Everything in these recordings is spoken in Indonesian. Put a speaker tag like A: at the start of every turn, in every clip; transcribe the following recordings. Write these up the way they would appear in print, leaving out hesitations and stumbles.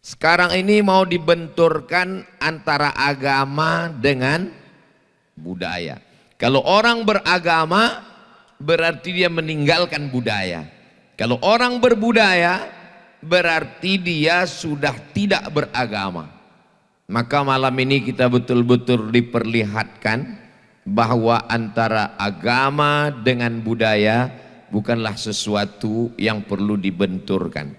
A: Sekarang ini mau dibenturkan antara agama dengan budaya. Kalau orang beragama berarti dia meninggalkan budaya. Kalau orang berbudaya berarti dia sudah tidak beragama. Maka malam ini kita betul-betul diperlihatkan bahwa antara agama dengan budaya bukanlah sesuatu yang perlu dibenturkan.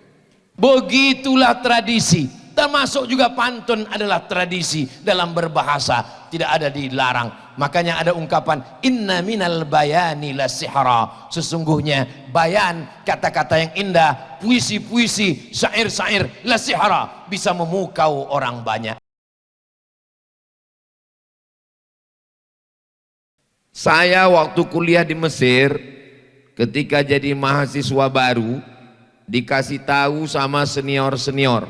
A: Begitulah tradisi, termasuk juga pantun adalah tradisi dalam berbahasa, tidak ada dilarang. Makanya ada ungkapan inna minal bayani la sihra, sesungguhnya bayan, kata-kata yang indah, puisi-puisi, syair-syair la sihra, bisa memukau orang banyak. Saya waktu kuliah di Mesir, ketika jadi mahasiswa baru, dikasih tahu sama senior-senior,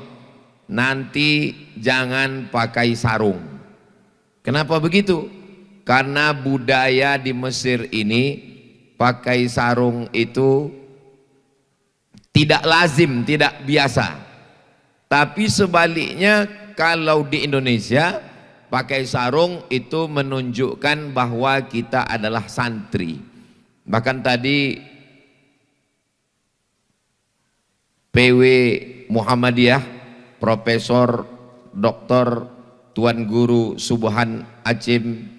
A: nanti jangan pakai sarung. Kenapa begitu? Karena budaya di Mesir ini pakai sarung itu tidak lazim, tidak biasa. Tapi sebaliknya kalau di Indonesia pakai sarung itu menunjukkan bahwa kita adalah santri. Bahkan tadi PW Muhammadiyah Profesor Dr. Tuan Guru Subhan Acim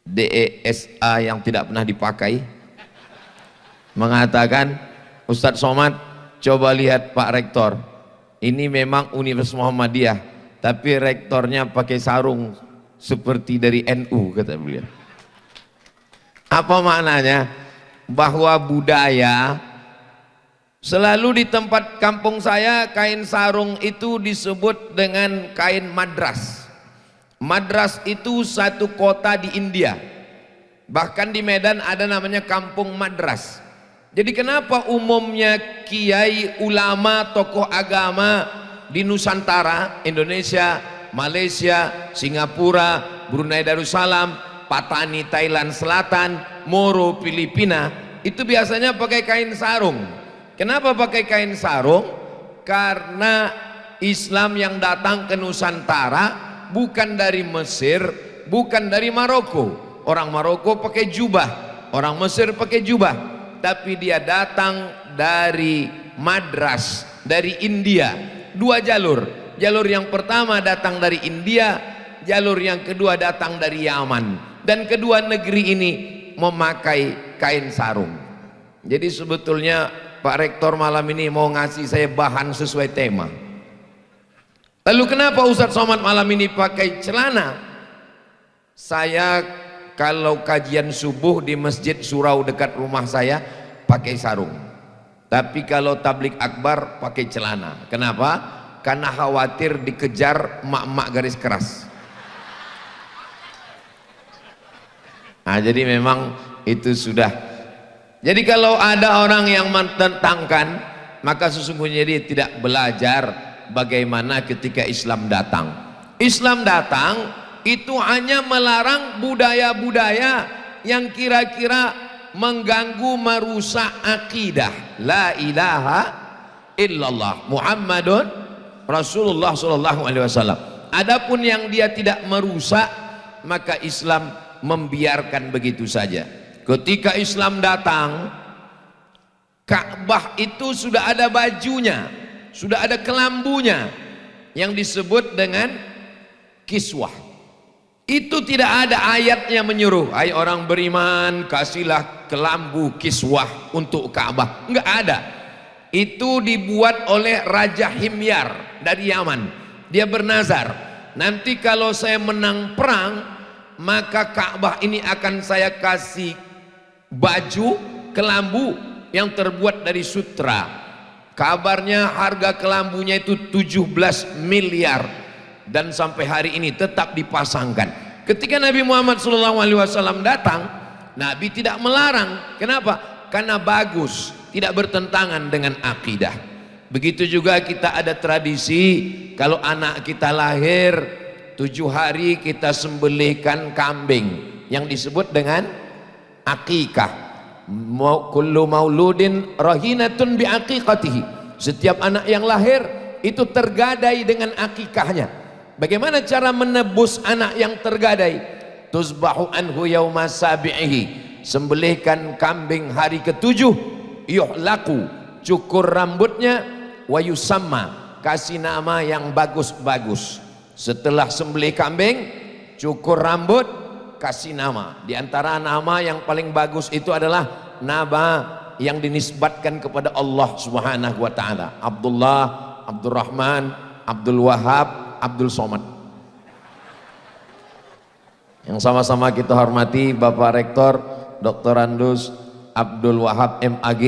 A: DESA yang tidak pernah dipakai mengatakan, Ustadz Somad, coba lihat Pak Rektor, ini memang Universitas Muhammadiyah tapi rektornya pakai sarung seperti dari NU, kata beliau. Apa maknanya? Bahwa budaya selalu di tempat kampung saya, kain sarung itu disebut dengan kain madras. Madras itu satu kota di India. Bahkan di Medan ada namanya kampung madras. Jadi kenapa umumnya kiai, ulama, tokoh agama di Nusantara, Indonesia, Malaysia, Singapura, Brunei Darussalam, Patani Thailand Selatan, Moro Filipina, itu biasanya pakai kain sarung. Kenapa pakai kain sarung? Karena Islam yang datang ke Nusantara bukan dari Mesir, bukan dari Maroko. Orang Maroko pakai jubah, orang Mesir pakai jubah, tapi dia datang dari Madras, dari India. Dua jalur. Jalur yang pertama datang dari India, jalur yang kedua datang dari Yaman. Dan kedua negeri ini memakai kain sarung. Jadi sebetulnya Pak Rektor malam ini mau ngasih saya bahan sesuai tema. Lalu kenapa Ustadz Somad malam ini pakai celana? Saya kalau kajian subuh di Masjid Surau dekat rumah saya pakai sarung. Tapi kalau tablik akbar pakai celana. Kenapa? Karena khawatir dikejar emak-emak garis keras. Nah, jadi memang itu sudah. Jadi kalau ada orang yang mententangkan, maka sesungguhnya dia tidak belajar bagaimana ketika Islam datang. Islam datang itu hanya melarang budaya-budaya yang kira-kira mengganggu, merusak akidah la ilaha illallah Muhammadun Rasulullah sallallahu alaihi wasallam. Adapun yang dia tidak merusak, maka Islam membiarkan begitu saja. Ketika Islam datang, Ka'bah itu sudah ada bajunya, sudah ada kelambunya yang disebut dengan kiswah. Itu tidak ada ayatnya menyuruh, hai orang beriman, kasihlah kelambu kiswah untuk Ka'bah. Enggak ada. Itu dibuat oleh Raja Himyar dari Yaman. Dia bernazar, nanti kalau saya menang perang, maka Ka'bah ini akan saya kasih baju kelambu yang terbuat dari sutra. Kabarnya harga kelambunya itu 17 miliar dan sampai hari ini tetap dipasangkan. Ketika Nabi Muhammad SAW datang, Nabi tidak melarang. Kenapa? Karena bagus, tidak bertentangan dengan akidah. Begitu juga kita ada tradisi, kalau anak kita lahir 7 hari kita sembelihkan kambing yang disebut dengan akikah. Kullu mauludin rahinatun bi aqiqatihi. Setiap anak yang lahir itu tergadai dengan akikahnya. Bagaimana cara menebus anak yang tergadai? Tuzbahu anhu yauma sabi'ihi, sembelihkan kambing hari ketujuh, yuhlaku, cukur rambutnya, wa yusamma, kasih nama yang bagus-bagus. Setelah sembelih kambing, cukur rambut, kasih nama. Di antara nama yang paling bagus itu adalah nama yang dinisbatkan kepada Allah Subhanahu wa taala. Abdullah, Abdurrahman, Abdul Wahab, Abdul Somad. Yang sama-sama kita hormati Bapak Rektor Dr. Andus Abdul Wahab MAG.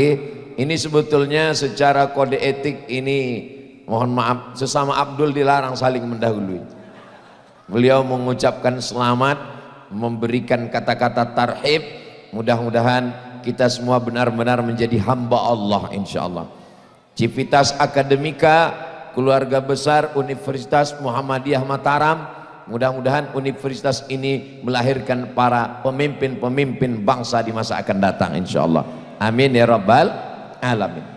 A: Ini sebetulnya secara kode etik ini, mohon maaf, sesama Abdul dilarang saling mendahului. Beliau mengucapkan selamat, memberikan kata-kata tarhib. Mudah-mudahan kita semua benar-benar menjadi hamba Allah insyaallah. Civitas Akademika, keluarga besar Universitas Muhammadiyah Mataram, mudah-mudahan universitas ini melahirkan para pemimpin-pemimpin bangsa di masa akan datang insyaallah. Amin ya rabbal alamin.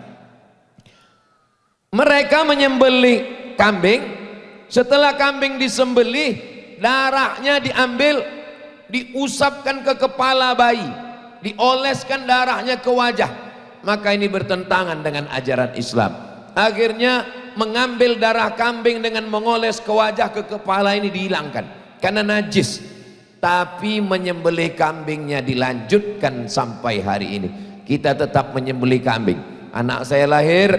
A: Mereka menyembelih kambing. Setelah kambing disembelih, darahnya diambil, diusapkan ke kepala bayi, dioleskan darahnya ke wajah. Maka ini bertentangan dengan ajaran Islam. Akhirnya mengambil darah kambing dengan mengoles ke wajah, ke kepala, ini dihilangkan karena najis. Tapi menyembelih kambingnya dilanjutkan sampai hari ini. Kita tetap menyembelih kambing. Anak saya lahir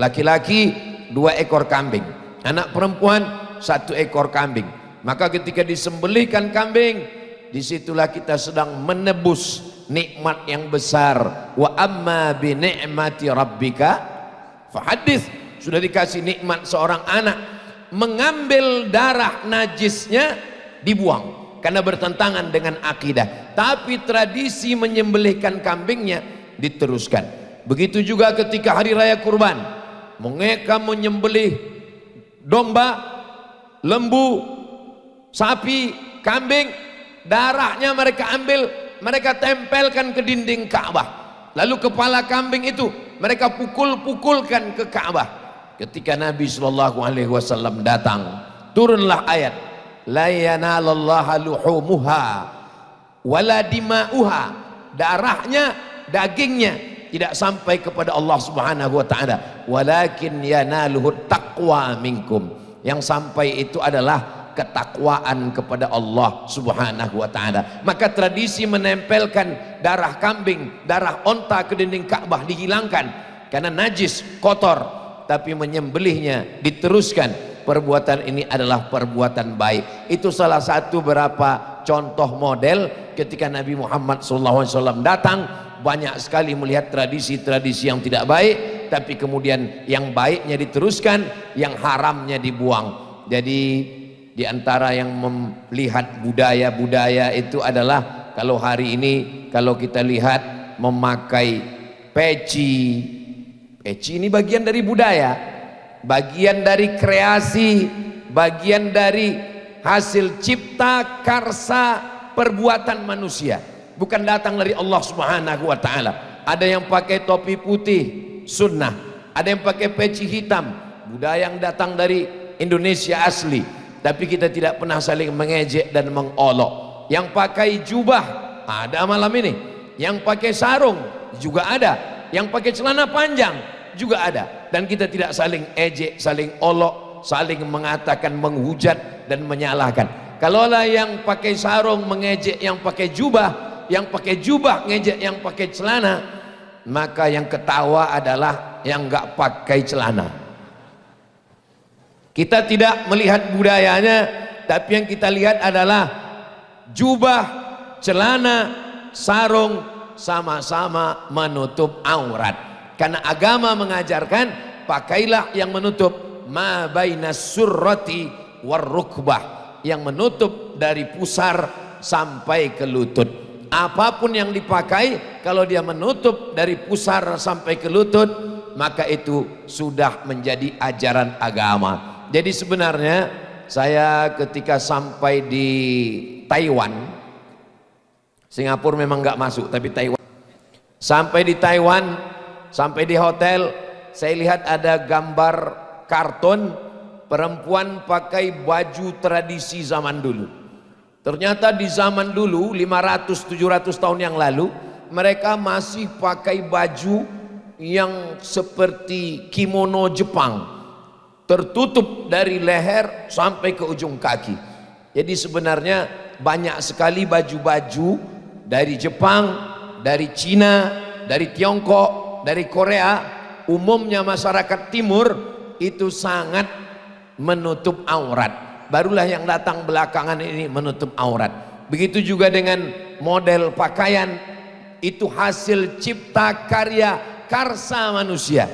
A: laki-laki 2 ekor kambing, anak perempuan 1 ekor kambing. Maka ketika disembelihkan kambing, disitulah kita sedang menebus nikmat yang besar. Wa amma bi ni'mati rabbika fahadits. Sudah dikasih nikmat seorang anak, mengambil darah najisnya dibuang karena bertentangan dengan akidah. Tapi tradisi menyembelihkan kambingnya diteruskan. Begitu juga ketika hari raya kurban, mereka menyembelih domba, lembu, sapi, kambing, darahnya mereka ambil, mereka tempelkan ke dinding Ka'bah. Lalu kepala kambing itu mereka pukul-pukulkan ke Ka'bah. Ketika Nabi SAW datang, turunlah ayat, la yanalallaha luhumuha wala dima'uha. Darahnya, dagingnya tidak sampai kepada Allah Subhanahu wa taala, walakin yanaluhu taqwa minkum. Yang sampai itu adalah ketakwaan kepada Allah Subhanahu wa taala. Maka tradisi menempelkan darah kambing, darah onta ke dinding Ka'bah dihilangkan karena najis, kotor. Tapi menyembelihnya diteruskan. Perbuatan ini adalah perbuatan baik. Itu salah satu beberapa contoh model ketika Nabi Muhammad SAW datang. Banyak sekali melihat tradisi-tradisi yang tidak baik, tapi kemudian yang baiknya diteruskan, yang haramnya dibuang. Jadi di antara yang melihat budaya-budaya itu adalah, kalau hari ini kalau kita lihat memakai peci. Peci ini bagian dari budaya, bagian dari kreasi, bagian dari hasil cipta karsa perbuatan manusia, bukan datang dari Allah Subhanahu wa taala. Ada yang pakai topi putih, sunnah. Ada yang pakai peci hitam, budaya yang datang dari Indonesia asli. Tapi kita tidak pernah saling mengejek dan mengolok. Yang pakai jubah ada malam ini, yang pakai sarung juga ada, yang pakai celana panjang juga ada. Dan kita tidak saling ejek, saling olok, saling mengatakan, menghujat dan menyalahkan. Kalaulah yang pakai sarung mengejek yang pakai jubah, yang pakai jubah ngejek yang pakai celana, maka yang ketawa adalah yang enggak pakai celana. Kita tidak melihat budayanya, tapi yang kita lihat adalah jubah, celana, sarung sama-sama menutup aurat. Karena agama mengajarkan pakailah yang menutup ma bainas surrati warrukbah, yang menutup dari pusar sampai ke lutut. Apapun yang dipakai, kalau dia menutup dari pusar sampai ke lutut, maka itu sudah menjadi ajaran agama. Jadi sebenarnya saya ketika sampai di Taiwan, Singapura memang nggak masuk, tapi Taiwan, sampai di Taiwan, sampai di hotel, saya lihat ada gambar karton perempuan pakai baju tradisi zaman dulu. Ternyata di zaman dulu 500-700 tahun yang lalu mereka masih pakai baju yang seperti kimono Jepang, tertutup dari leher sampai ke ujung kaki. Jadi sebenarnya banyak sekali baju-baju dari Jepang, dari Cina, dari Tiongkok, dari Korea. Umumnya masyarakat timur itu sangat menutup aurat. Barulah yang datang belakangan ini menutup aurat. Begitu juga dengan model pakaian, itu hasil cipta karya karsa manusia.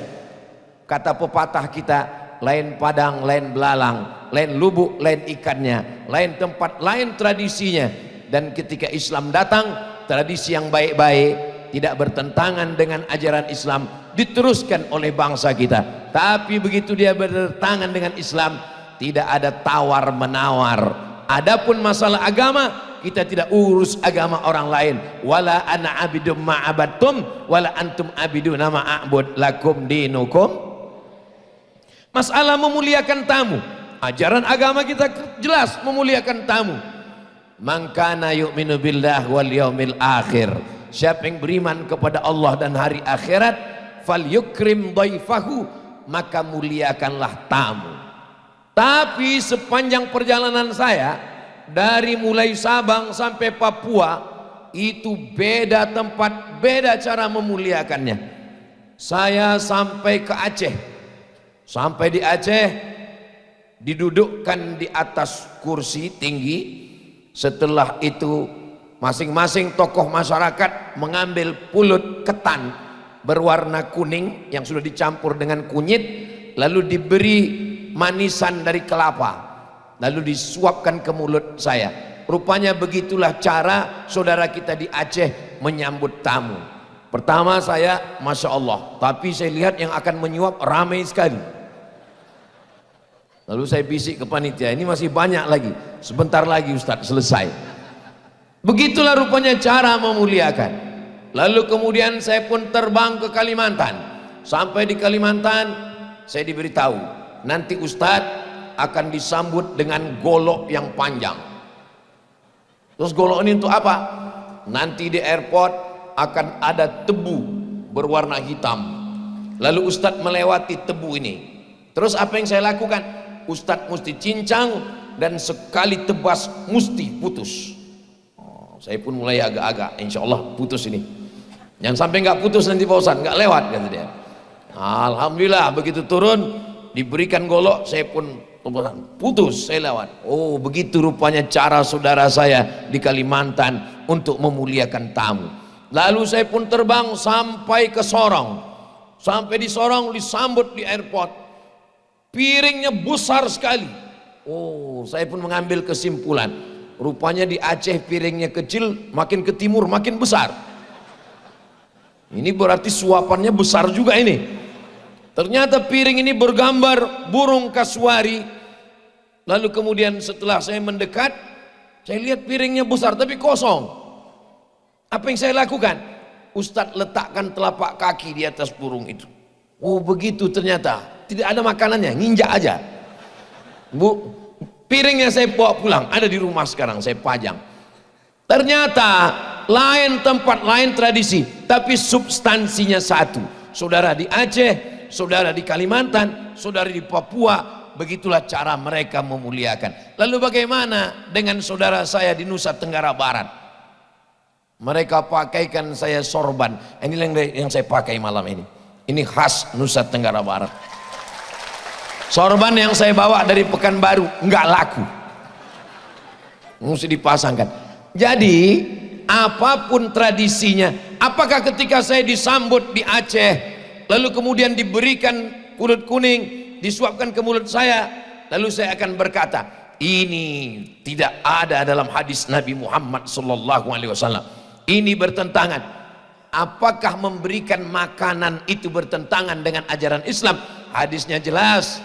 A: Kata pepatah kita, lain padang, lain belalang, lain lubuk, lain ikannya, lain tempat, lain tradisinya. Dan ketika Islam datang, tradisi yang baik-baik tidak bertentangan dengan ajaran Islam diteruskan oleh bangsa kita. Tapi begitu dia bertentangan dengan Islam, tidak ada tawar menawar. Adapun masalah agama, kita tidak urus agama orang lain. Wala ana abidum ma'abattum wala antum abiduna ma'abud lakum dinukum. Masalah memuliakan tamu, ajaran agama kita jelas memuliakan tamu. Man kana yu'minu billah wal yaumil akhir, siapa yang beriman kepada Allah dan hari akhirat, falyukrim dhaifahu, maka muliakanlah tamu. Tapi sepanjang perjalanan saya dari mulai Sabang sampai Papua, itu beda tempat, beda cara memuliakannya. Saya sampai ke Aceh, sampai di Aceh didudukkan di atas kursi tinggi. Setelah itu masing-masing tokoh masyarakat mengambil pulut ketan berwarna kuning yang sudah dicampur dengan kunyit, lalu diberi manisan dari kelapa, lalu disuapkan ke mulut saya. Rupanya begitulah cara saudara kita di Aceh menyambut tamu. Pertama saya Masya Allah, tapi saya lihat yang akan menyuap ramai sekali. Lalu saya bisik ke panitia, ini masih banyak lagi, sebentar lagi Ustadz selesai. Begitulah rupanya cara memuliakan. Lalu kemudian saya pun terbang ke Kalimantan. Sampai di Kalimantan saya diberitahu, nanti Ustadz akan disambut dengan golok yang panjang. Terus golok ini untuk apa? Nanti di airport akan ada tebu berwarna hitam. Lalu Ustadz melewati tebu ini. Terus apa yang saya lakukan? Ustadz mesti cincang dan sekali tebas mesti putus. Saya pun mulai agak-agak, insya Allah putus ini. Jangan sampai nggak putus nanti Pak Ustadz, nggak lewat kata dia. Alhamdulillah begitu turun diberikan golok, saya pun putus, saya lewat. Oh begitu rupanya cara saudara saya di Kalimantan untuk memuliakan tamu. Lalu saya pun terbang sampai ke Sorong. Sampai di Sorong disambut di airport. Piringnya besar sekali. Oh, saya pun mengambil kesimpulan. Rupanya di Aceh piringnya kecil, makin ke timur makin besar. Ini berarti suapannya besar juga ini. Ternyata piring ini bergambar burung kasuari. Lalu kemudian setelah saya mendekat, saya lihat piringnya besar tapi kosong. Apa yang saya lakukan? Ustadz letakkan telapak kaki di atas burung itu. Oh begitu ternyata. Tidak ada makanannya, nginjak aja. Bu, piringnya saya bawa pulang, ada di rumah sekarang, saya pajang. Ternyata lain tempat, lain tradisi, tapi substansinya satu. Saudara di Aceh, saudara di Kalimantan, saudara di Papua, begitulah cara mereka memuliakan. Lalu bagaimana dengan saudara saya di Nusa Tenggara Barat? Mereka pakaikan saya sorban. Ini yang saya pakai malam ini. Ini khas Nusa Tenggara Barat. Sorban yang saya bawa dari Pekanbaru nggak laku, mesti dipasangkan. Jadi apapun tradisinya, apakah ketika saya disambut di Aceh, lalu kemudian diberikan kulit kuning, disuapkan ke mulut saya, lalu saya akan berkata, ini tidak ada dalam hadis Nabi Muhammad SAW. Ini bertentangan. Apakah memberikan makanan itu bertentangan dengan ajaran Islam? Hadisnya jelas.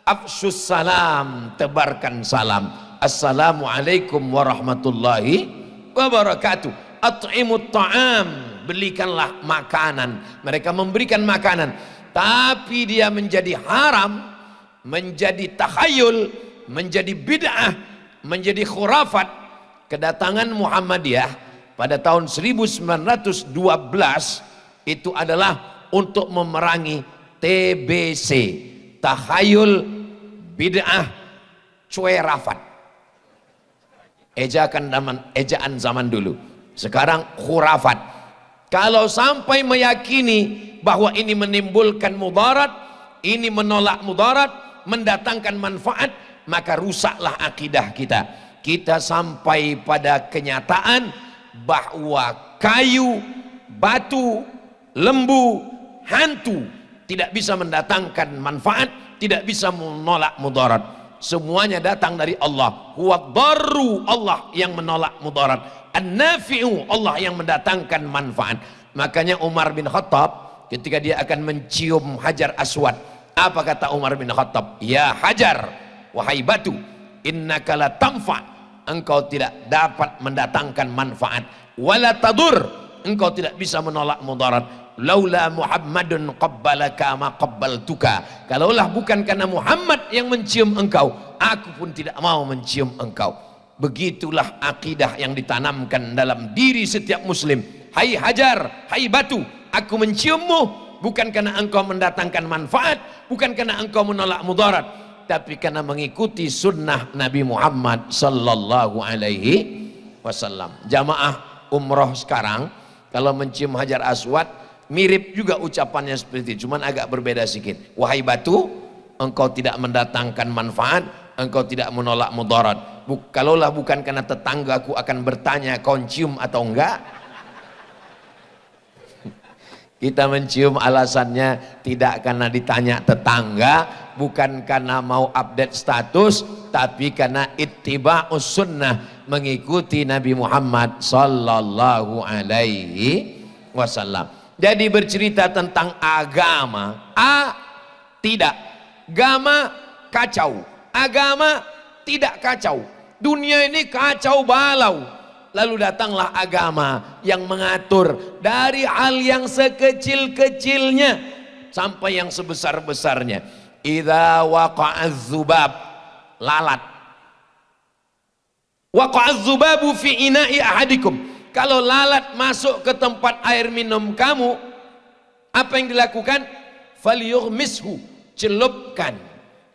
A: Afshus salam, tebarkan salam. Assalamualaikum warahmatullahi wabarakatuh. At'imut ta'am, belikanlah makanan. Mereka memberikan makanan, tapi dia menjadi haram menjadi takhayul, menjadi bid'ah, menjadi khurafat. Kedatangan Muhammadiyah pada tahun 1912 itu adalah untuk memerangi TBC, takhayul, bid'ah, cuerafat. Ejaan zaman dulu. Sekarang khurafat. Kalau sampai meyakini bahwa ini menimbulkan mudarat, ini menolak mudarat, mendatangkan manfaat, maka rusaklah akidah kita. Kita sampai pada kenyataan bahwa kayu, batu, lembu, hantu tidak bisa mendatangkan manfaat, tidak bisa menolak mudarat. Semuanya datang dari Allah. Huwa darru, Allah yang menolak mudarat. An-nafi'u, Allah yang mendatangkan manfaat. Makanya Umar bin Khattab ketika dia akan mencium Hajar Aswad, apa kata Umar bin Khattab? Ya Hajar, wahai batu, innaka la tanfa, engkau tidak dapat mendatangkan manfaat, wala tadur, engkau tidak bisa menolak mudarat. Laula Muhammadun qabbalaka ma qabbaltuka, kalaulah bukan karena Muhammad yang mencium engkau, aku pun tidak mau mencium engkau. Begitulah akidah yang ditanamkan dalam diri setiap muslim. Hai Hajar, hai batu, aku menciummu bukan karena engkau mendatangkan manfaat, bukan karena engkau menolak mudarat, tapi karena mengikuti sunnah Nabi Muhammad sallallahu alaihi wasallam. Jamaah umroh sekarang kalau mencium Hajar Aswad mirip juga ucapannya seperti itu, cuman agak berbeda sedikit. Wahai batu, engkau tidak mendatangkan manfaat, engkau tidak menolak mudarat. Kalaulah bukan karena tetanggaku akan bertanya kau cium atau enggak, kita mencium alasannya tidak karena ditanya tetangga, bukan karena mau update status, tapi karena ittiba'us sunnah, mengikuti Nabi Muhammad sallallahu alaihi wasallam. Jadi bercerita tentang agama, tidak, agama kacau, agama tidak kacau, dunia ini kacau balau. Lalu datanglah agama yang mengatur dari hal yang sekecil-kecilnya sampai yang sebesar-besarnya. Idza waqa'az zubab, lalat. Waqa'az zubabu fi ina'i ahadikum. Kalau lalat masuk ke tempat air minum kamu, apa yang dilakukan? Falyughmishu, celupkan.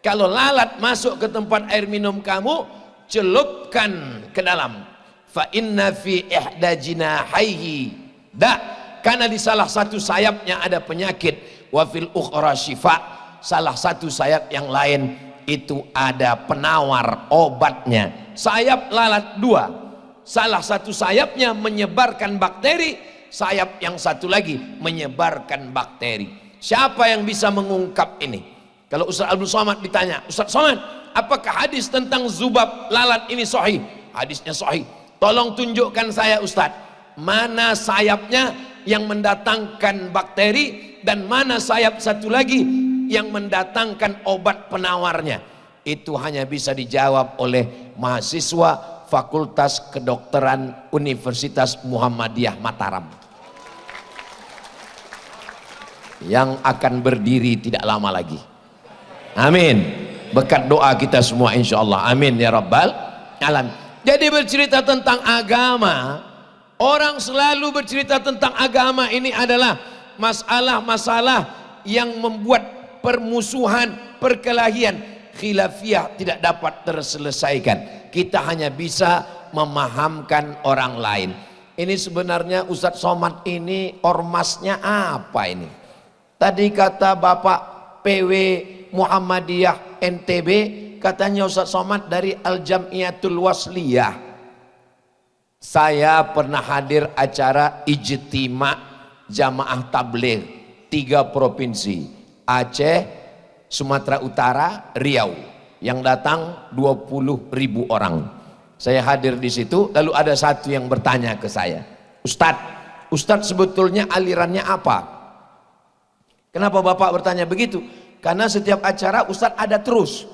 A: Kalau lalat masuk ke tempat air minum kamu, celupkan ke dalam. Fa inna fi ihda jinahaihi da, karena di salah satu sayapnya ada penyakit. Wa fil ukhra syifa, salah satu sayap yang lain itu ada penawar obatnya. Sayap lalat dua, salah satu sayapnya menyebarkan bakteri, sayap yang satu lagi menyebarkan bakteri. Siapa yang bisa mengungkap ini? Kalau Ustaz Abdul Somad ditanya, Ustaz Somad, apakah hadis tentang zubab lalat ini sahih? Hadisnya sahih. Tolong tunjukkan saya Ustaz, mana sayapnya yang mendatangkan bakteri dan mana sayap satu lagi yang mendatangkan obat penawarnya. Itu hanya bisa dijawab oleh mahasiswa Fakultas Kedokteran Universitas Muhammadiyah Mataram yang akan berdiri tidak lama lagi. Amin. Berkat doa kita semua insyaallah. Amin ya rabbal alamin. Jadi bercerita tentang agama, orang selalu bercerita tentang agama ini adalah masalah-masalah yang membuat permusuhan, perkelahian, khilafiyah tidak dapat terselesaikan. Kita hanya bisa memahamkan orang lain. Ini sebenarnya Ustadz Somad ini ormasnya apa ini? Tadi kata Bapak PW Muhammadiyah NTB, katanya Ustadz Somad dari Al-Jam'iyatul Wasliyah. Saya pernah hadir acara ijtima jamaah tabligh 3 provinsi, Aceh, Sumatera Utara, Riau, yang datang 20.000 orang. Saya hadir di situ, lalu ada satu yang bertanya ke saya, Ustadz sebetulnya alirannya apa? Kenapa Bapak bertanya begitu? Karena setiap acara Ustadz ada terus.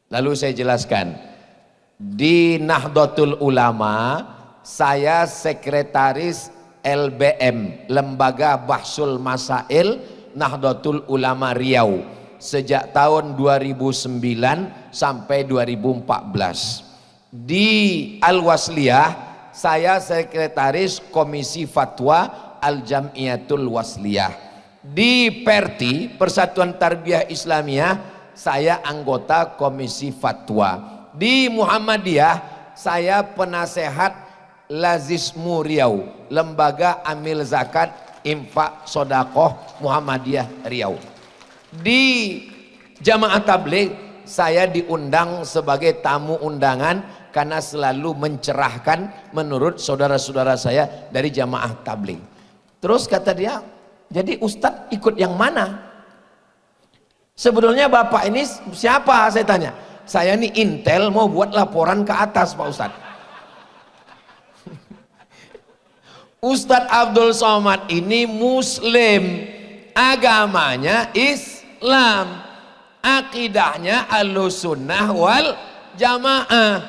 A: Lalu saya jelaskan, di Nahdlatul Ulama saya sekretaris LBM, Lembaga Bahsul Masail Nahdlatul Ulama Riau. sejak tahun 2009 sampai 2014. Di Al-Wasliyah saya sekretaris Komisi Fatwa Al-Jam'iyatul Wasliyah. Di Perti, Persatuan Tarbiyah Islamiyah, saya anggota Komisi Fatwa. Di Muhammadiyah, saya penasehat Lazismu Riau, Lembaga Amil Zakat Infak Sodakoh Muhammadiyah Riau. Di Jamaah Tabligh, saya diundang sebagai tamu undangan karena selalu mencerahkan menurut saudara-saudara saya dari Jamaah Tabligh. Terus kata dia, jadi Ustadz ikut yang mana? Sebetulnya Bapak ini siapa? Saya tanya. Saya ini intel mau buat laporan ke atas Pak Ustadz. Ustadz Abdul Somad ini Muslim, agamanya Islam, akidahnya Ahlussunnah wal Jamaah,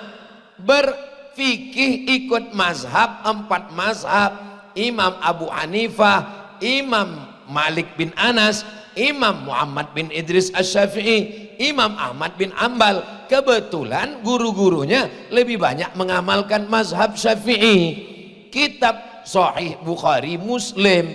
A: berfikih ikut mazhab 4 mazhab, Imam Abu Hanifah, Imam Malik bin Anas, Imam Muhammad bin Idris Asy-Syafi'i, Imam Ahmad bin Ambal. Kebetulan guru-gurunya lebih banyak mengamalkan mazhab Syafi'i. Kitab Sahih Bukhari, Muslim,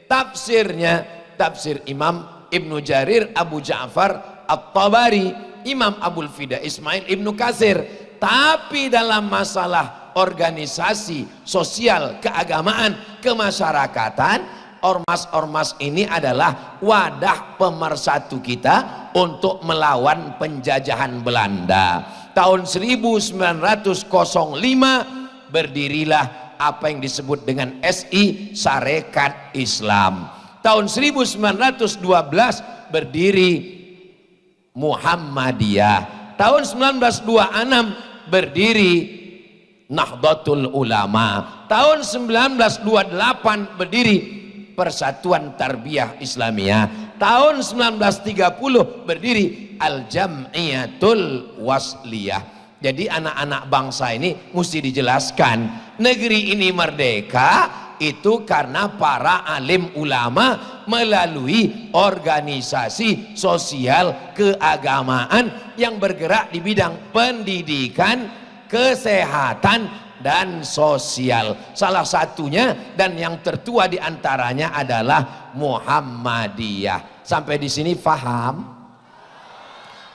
A: tafsirnya tafsir Imam Ibnu Jarir Abu Ja'far At-Tabari, Imam Abul Fida Ismail Ibnu Katsir. Tapi dalam masalah organisasi, sosial, keagamaan, kemasyarakatan, ormas-ormas ini adalah wadah pemersatu kita untuk melawan penjajahan Belanda. Tahun 1905 berdirilah apa yang disebut dengan SI, Sarekat Islam. Tahun 1912 berdiri Muhammadiyah. Tahun 1926 berdiri Nahdlatul Ulama. Tahun 1928 berdiri Persatuan Tarbiyah Islamiyah. Tahun 1930 berdiri Al-Jam'iyatul Wasliyah. Jadi anak-anak bangsa ini mesti dijelaskan, negeri ini merdeka itu karena para alim ulama melalui organisasi sosial keagamaan yang bergerak di bidang pendidikan, kesehatan, dan sosial. Salah satunya dan yang tertua di antaranya adalah Muhammadiyah. Sampai di sini paham?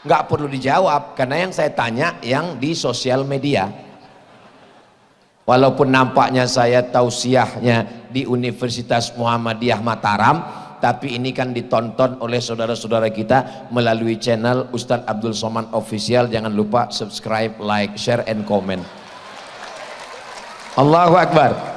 A: Nggak perlu dijawab karena yang saya tanya yang di sosial media. Walaupun nampaknya saya tausiahnya di Universitas Muhammadiyah Mataram, tapi ini kan ditonton oleh saudara-saudara kita melalui channel Ustadz Abdul Somad Official. Jangan lupa subscribe, like, share, and comment. Allahu Akbar.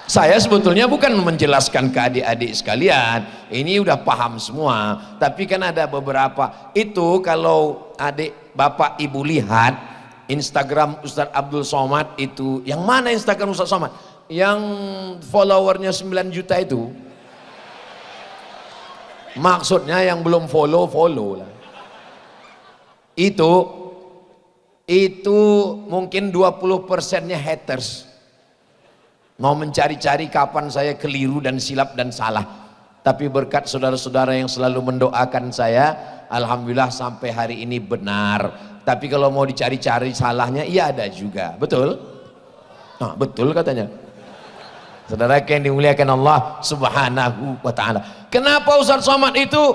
A: Saya sebetulnya bukan menjelaskan ke adik-adik sekalian, ini udah paham semua, tapi kan ada beberapa itu kalau adik bapak ibu lihat Instagram Ustadz Abdul Somad itu, yang mana Instagram Ustadz Somad? Yang followernya 9 juta itu, maksudnya yang belum follow lah. Itu mungkin 20%-nya haters, mau mencari-cari kapan saya keliru dan silap dan salah. Tapi berkat saudara-saudara yang selalu mendoakan saya, alhamdulillah sampai hari ini benar. Tapi kalau mau dicari-cari salahnya, iya ada juga. Betul? Nah, betul katanya. Saudara yang dimuliakan Allah Subhanahu wa ta'ala. Kenapa Ustadz Somad itu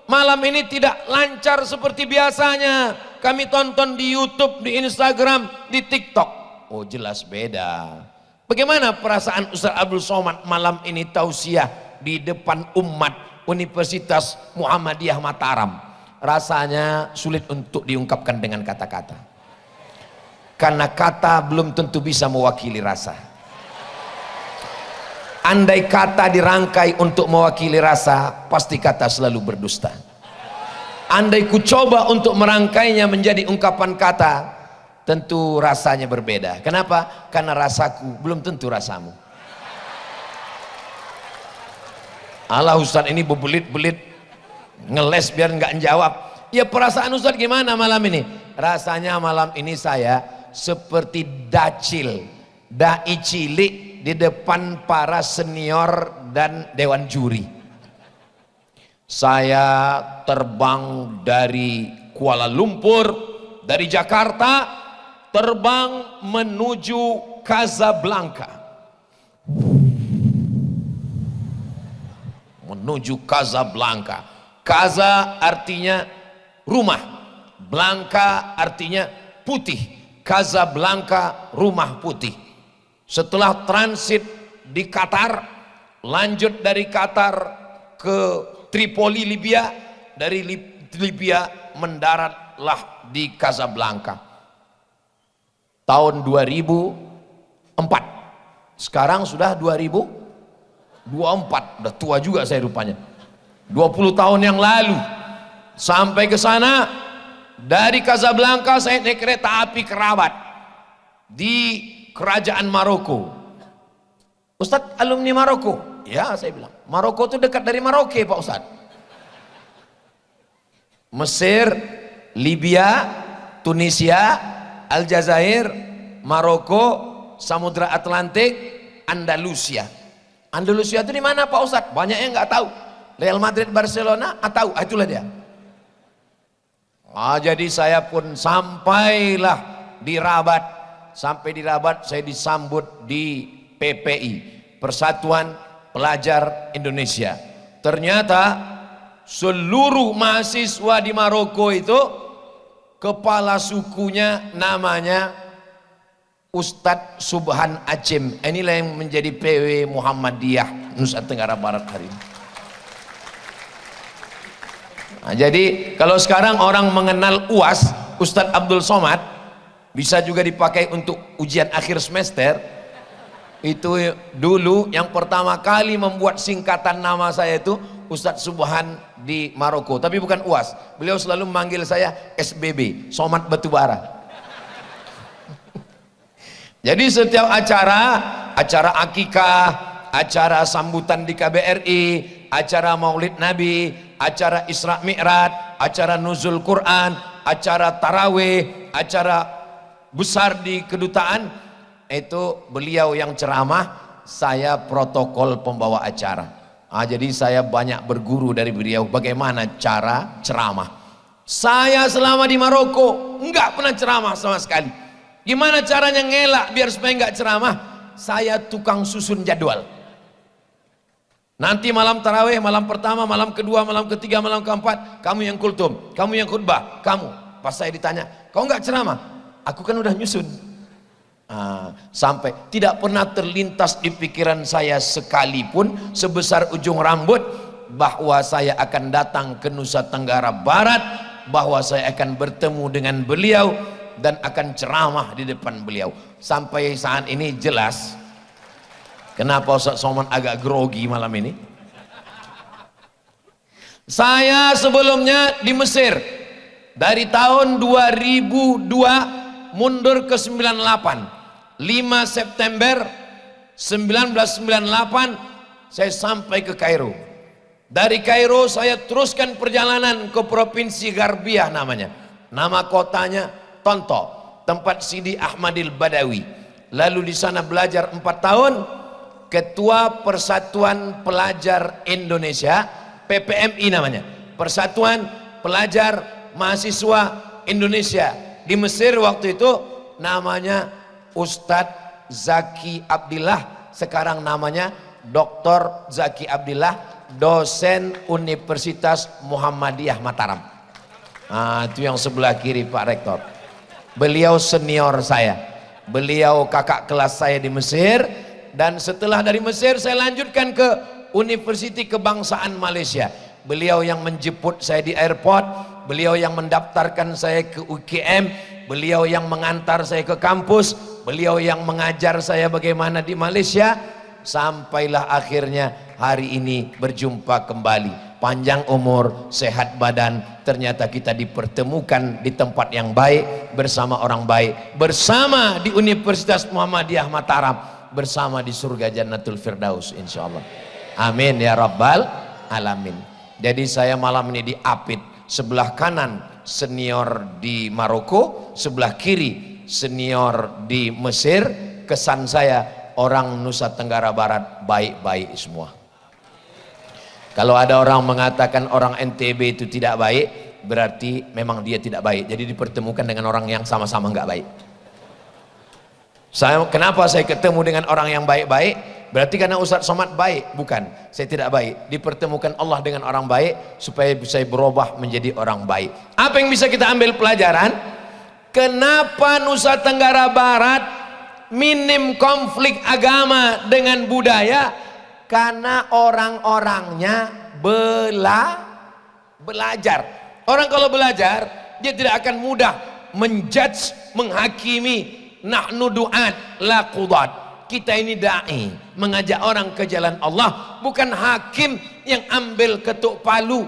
A: malam ini tidak lancar seperti biasanya? Kami tonton di YouTube, di Instagram, di TikTok. Oh, jelas beda. Bagaimana perasaan Ustadz Abdul Somad malam ini tausiah di depan umat Universitas Muhammadiyah Mataram? Rasanya sulit untuk diungkapkan dengan kata-kata, karena kata belum tentu bisa mewakili rasa. Andai kata dirangkai untuk mewakili rasa, pasti kata selalu berdusta. Andai ku coba untuk merangkainya menjadi ungkapan kata, tentu rasanya berbeda. Kenapa? Karena rasaku belum tentu rasamu. Allah, Ustadz ini bebelit-belit ngeles biar nggak jawab. Ya, perasaan Ustadz gimana malam ini? Rasanya malam ini saya seperti dacil, dai cilik di depan para senior dan dewan juri. Saya terbang dari Kuala Lumpur, dari Jakarta, terbang menuju Casablanca. Menuju Casablanca. Casa artinya rumah, Blanca artinya putih. Casablanca rumah putih. Setelah transit di Qatar, lanjut dari Qatar ke Tripoli, Libya. Dari Libya mendaratlah di Casablanca tahun 2004. Sekarang sudah 2024, udah tua juga saya rupanya. 20 tahun yang lalu sampai ke sana. Dari Casablanca saya naik kereta api ke Rabat di kerajaan Maroko. Ustadz alumni Maroko? Ya, saya bilang Maroko itu dekat dari Maroke Pak Ustadz. Mesir, Libya, Tunisia, Aljazair, Maroko, Samudra Atlantik, Andalusia. Andalusia itu di mana Pak Ustadz? Banyak yang nggak tahu. Real Madrid, Barcelona, tahu, itulah dia. Jadi saya pun sampailah di Rabat. Sampai di Rabat saya disambut di PPI, Persatuan Pelajar Indonesia. Ternyata seluruh mahasiswa di Maroko itu kepala sukunya namanya Ustadz Subhan Acem. Inilah yang menjadi PW Muhammadiyah Nusa Tenggara Barat hari ini. Nah, jadi kalau sekarang orang mengenal UAS, Ustadz Abdul Somad, bisa juga dipakai untuk ujian akhir semester. Itu dulu yang pertama kali membuat singkatan nama saya itu Ustadz Subhan di Maroko, tapi bukan UAS. Beliau selalu memanggil saya SBB, Somad Batubara. Jadi setiap acara akikah, acara sambutan di KBRI, acara Maulid Nabi, acara Isra Mi'raj, acara Nuzul Quran, acara Tarawih, acara besar di kedutaan, itu beliau yang ceramah, saya protokol pembawa acara. Jadi saya banyak berguru dari beliau bagaimana cara ceramah. Saya selama di Maroko enggak pernah ceramah sama sekali. Gimana caranya ngelak biar supaya enggak ceramah? Saya tukang susun jadwal. Nanti malam tarawih, malam pertama, malam kedua, malam ketiga, malam keempat, kamu yang kultum, kamu yang khutbah, kamu. Pas saya ditanya, kau enggak ceramah? Aku kan udah nyusun. Sampai tidak pernah terlintas di pikiran saya sekalipun sebesar ujung rambut bahwa saya akan datang ke Nusa Tenggara Barat, bahwa saya akan bertemu dengan beliau dan akan ceramah di depan beliau. Sampai saat ini jelas kenapa Ustaz Somad agak grogi malam ini. Saya sebelumnya di Mesir dari tahun 2002 mundur ke 98. 5 September 1998 saya sampai ke Kairo. Dari Kairo saya teruskan perjalanan ke Provinsi Garbiah namanya. Nama kotanya Tonto, tempat Sidi Ahmadil Badawi. Lalu di sana belajar 4 tahun. Ketua Persatuan Pelajar Indonesia, PPMI namanya, Persatuan Pelajar Mahasiswa Indonesia. Di Mesir waktu itu namanya Ustadz Zaki Abdillah, sekarang namanya Dr. Zaki Abdillah, dosen Universitas Muhammadiyah Mataram. Itu yang sebelah kiri Pak Rektor. Beliau senior saya, beliau kakak kelas saya di Mesir. Dan setelah dari Mesir saya lanjutkan ke Universiti Kebangsaan Malaysia. Beliau yang menjemput saya di airport, beliau yang mendaftarkan saya ke UKM, beliau yang mengantar saya ke kampus, beliau yang mengajar saya bagaimana di Malaysia. Sampailah akhirnya hari ini berjumpa kembali. Panjang umur, sehat badan, ternyata kita dipertemukan di tempat yang baik, bersama orang baik, bersama di Universitas Muhammadiyah Mataram, bersama di surga Jannatul Firdaus insyaallah. Amin ya rabbal alamin. Jadi saya malam ini diapit, sebelah kanan senior di Maroko, sebelah kiri senior di Mesir. Kesan saya orang Nusa Tenggara Barat baik-baik semua. Kalau ada orang mengatakan orang NTB itu tidak baik, berarti memang dia tidak baik. Jadi dipertemukan dengan orang yang sama-sama nggak baik. Kenapa saya ketemu dengan orang yang baik-baik? Berarti karena Ustadz Somad baik? Bukan, saya tidak baik. Dipertemukan Allah dengan orang baik supaya saya berubah menjadi orang baik. Apa yang bisa kita ambil pelajaran? Kenapa Nusa Tenggara Barat minim konflik agama dengan budaya? Karena orang-orangnya belajar. Orang kalau belajar, dia tidak akan mudah menjudge, menghakimi. Nahnu du'at la qudat. Kita ini da'i, mengajak orang ke jalan Allah, bukan hakim yang ambil ketuk palu.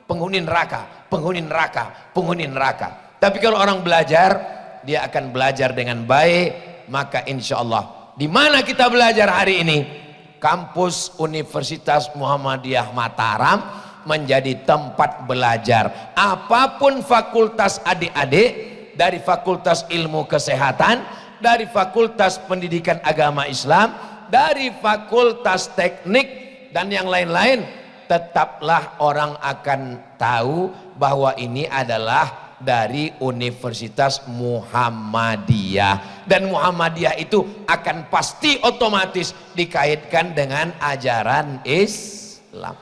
A: Penghuni neraka, penghuni neraka, penghuni neraka. Tapi kalau orang belajar, dia akan belajar dengan baik. Maka insya Allah, di mana kita belajar hari ini? Kampus Universitas Muhammadiyah Mataram menjadi tempat belajar. Apapun fakultas adik-adik, dari fakultas ilmu kesehatan, dari fakultas pendidikan agama Islam, dari fakultas teknik dan yang lain-lain, tetaplah orang akan tahu bahwa ini adalah dari Universitas Muhammadiyah, dan Muhammadiyah itu akan pasti otomatis dikaitkan dengan ajaran Islam.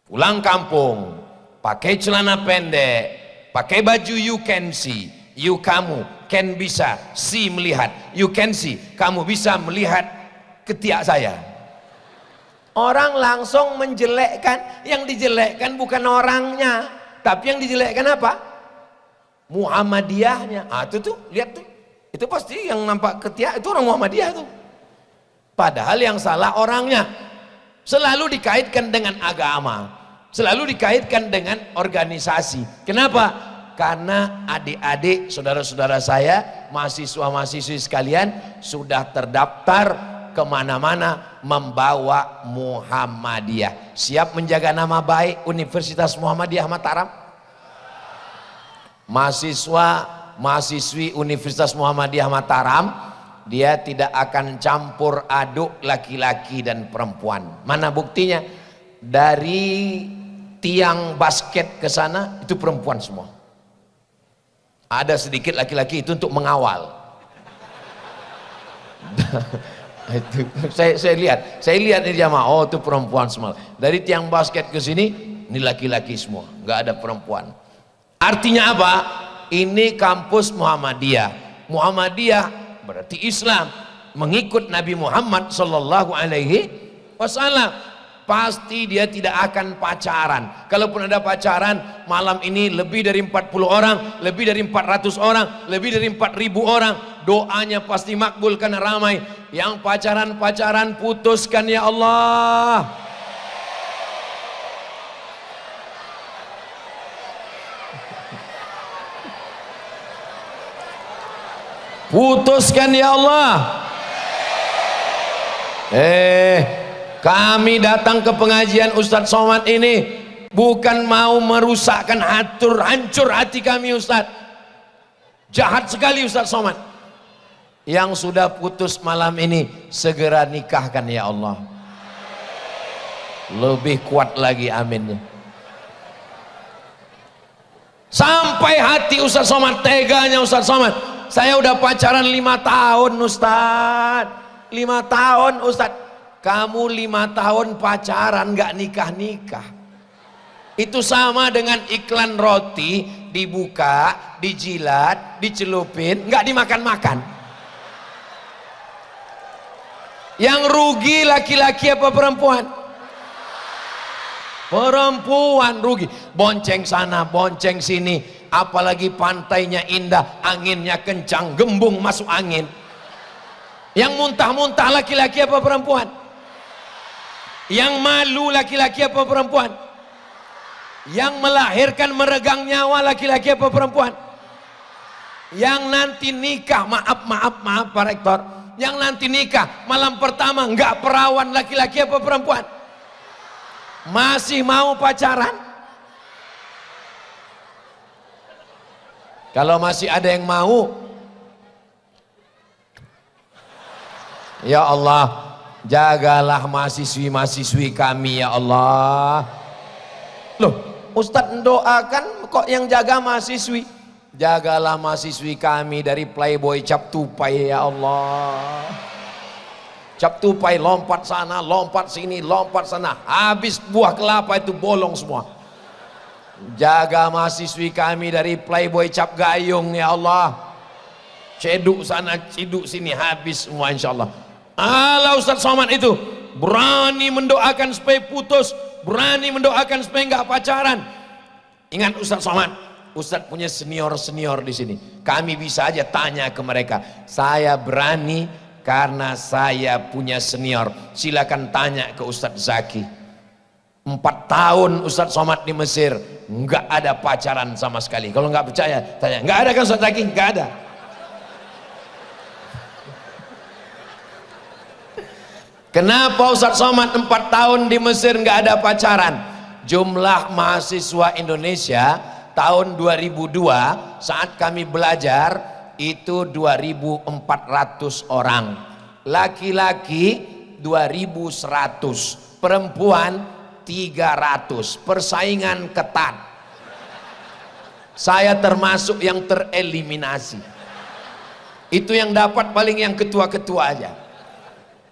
A: Pulang kampung pakai celana pendek, pakai baju you can see, you kamu can bisa see melihat, you can see kamu bisa melihat ketiak saya. Orang langsung menjelekkan, yang dijelekkan bukan orangnya, tapi yang dijelekkan apa? Muhammadiyahnya. Ah, itu tuh, lihat tuh. Itu pasti yang nampak ketiak itu orang Muhammadiyah tuh. Padahal yang salah orangnya. Selalu dikaitkan dengan agama. Selalu dikaitkan dengan organisasi. Kenapa? Karena adik-adik, saudara-saudara saya, mahasiswa-mahasiswi sekalian sudah terdaftar kemana-mana membawa Muhammadiyah. Siap menjaga nama baik Universitas Muhammadiyah Mataram? Mahasiswi Universitas Muhammadiyah Mataram, dia tidak akan campur aduk laki-laki dan perempuan. Mana buktinya? Dari tiang basket ke sana itu perempuan semua. Ada sedikit laki-laki itu untuk mengawal. Itu saya lihat di jamaah, oh itu perempuan semua. Dari tiang basket ke sini ini laki-laki semua, nggak ada perempuan. Artinya apa? Ini kampus Muhammadiyah. Muhammadiyah berarti Islam, mengikut Nabi Muhammad sallallahu alaihi wasallam. Pasti dia tidak akan pacaran. Kalaupun ada pacaran, malam ini lebih dari 40 orang, lebih dari 400 orang, lebih dari 4000 orang, doanya pasti makbul karena ramai. Yang pacaran-pacaran putuskan ya Allah. Putuskan ya Allah. Kami datang ke pengajian Ustadz Somad ini bukan mau merusakkan, hancur hati kami Ustadz. Jahat sekali Ustadz Somad. Yang sudah putus malam ini segera nikahkan ya Allah. Lebih kuat lagi aminnya. Sampai hati Ustadz Somad, teganya Ustadz Somad. Saya udah pacaran 5 tahun Ustaz. 5 tahun Ustaz. Kamu 5 tahun pacaran gak nikah-nikah. Itu sama dengan iklan roti, dibuka, dijilat, dicelupin, gak dimakan-makan. Yang rugi laki-laki apa perempuan? Perempuan rugi. Bonceng sana, bonceng sini. Apalagi pantainya indah, anginnya kencang, gembung masuk angin. Yang muntah-muntah laki-laki apa perempuan? Yang malu laki-laki apa perempuan? Yang melahirkan meregang nyawa laki-laki apa perempuan? Yang nanti nikah, maaf Pak Rektor, yang nanti nikah malam pertama enggak perawan laki-laki apa perempuan? Masih mau pacaran? Kalau masih ada yang mau, ya Allah, Jagalah mahasiswi-mahasiswi kami ya Allah. Loh, Ustadz mendoakan kok yang jaga mahasiswi? Jagalah mahasiswi kami dari playboy cap tupai ya Allah. Cap tupai lompat sana, lompat sini, lompat sana, habis buah kelapa itu bolong semua. Jaga mahasiswi kami dari playboy cap gayung ya Allah. Ceduk sana, ciduk sini, habis semua insya Allah. Allah Ustadz Somad itu berani mendoakan supaya putus, berani mendoakan supaya nggak pacaran. Ingat Ustadz Somad, Ustadz punya senior-senior di sini. Kami bisa aja tanya ke mereka. Saya berani karena saya punya senior. Silakan tanya ke Ustadz Zaki. 4 tahun Ustadz Somad di Mesir, nggak ada pacaran sama sekali. Kalau nggak percaya, tanya. Nggak ada kan Ustadz Zaki? Nggak ada. Kenapa Ustadz Somad 4 tahun di Mesir nggak ada pacaran? Jumlah mahasiswa Indonesia tahun 2002 saat kami belajar itu 2.400 orang. Laki-laki 2.100, perempuan 300. Persaingan ketat. Saya termasuk yang tereliminasi. Itu yang dapat paling yang ketua-ketua aja.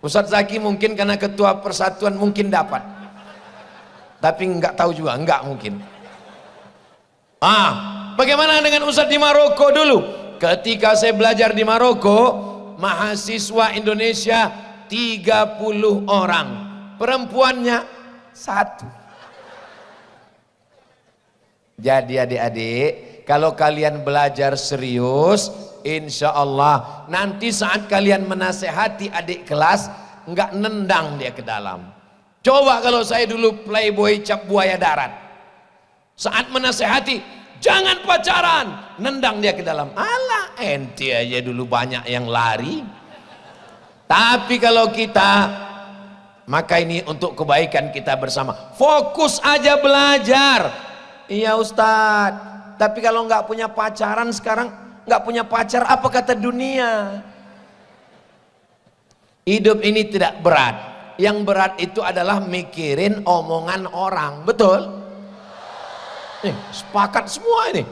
A: Ustadz Zaki mungkin karena ketua persatuan mungkin dapat, tapi nggak tahu juga, nggak mungkin. Bagaimana dengan Ustadz di Maroko dulu? Ketika saya belajar di Maroko, mahasiswa Indonesia 30 orang, perempuannya 1. Jadi adik-adik, kalau kalian belajar serius, insya Allah nanti saat kalian menasehati adik kelas, nggak nendang dia ke dalam. Coba kalau saya dulu playboy cap buaya darat, saat menasehati jangan pacaran, nendang dia ke dalam. Alah, ente aja dulu banyak yang lari. Tapi kalau kita, maka ini untuk kebaikan kita bersama, fokus aja belajar. Iya Ustadz, tapi kalau nggak punya pacaran sekarang, nggak punya pacar, apa kata dunia? Hidup ini tidak berat. Yang berat itu adalah mikirin omongan orang. Betul? Sepakat semua ini.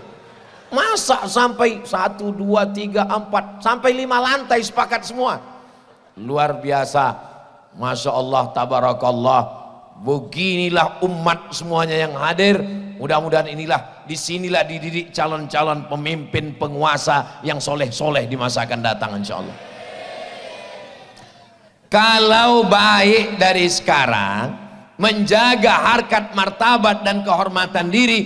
A: Masa sampai 1, 2, 3, 4 sampai 5 lantai sepakat semua. Luar biasa. Masya Allah, tabarakallah. Beginilah umat semuanya yang hadir. Mudah-mudahan inilah, disinilah dididik calon-calon pemimpin penguasa yang soleh-soleh di masa akan datang insya Allah. Kalau baik dari sekarang, menjaga harkat martabat dan kehormatan diri,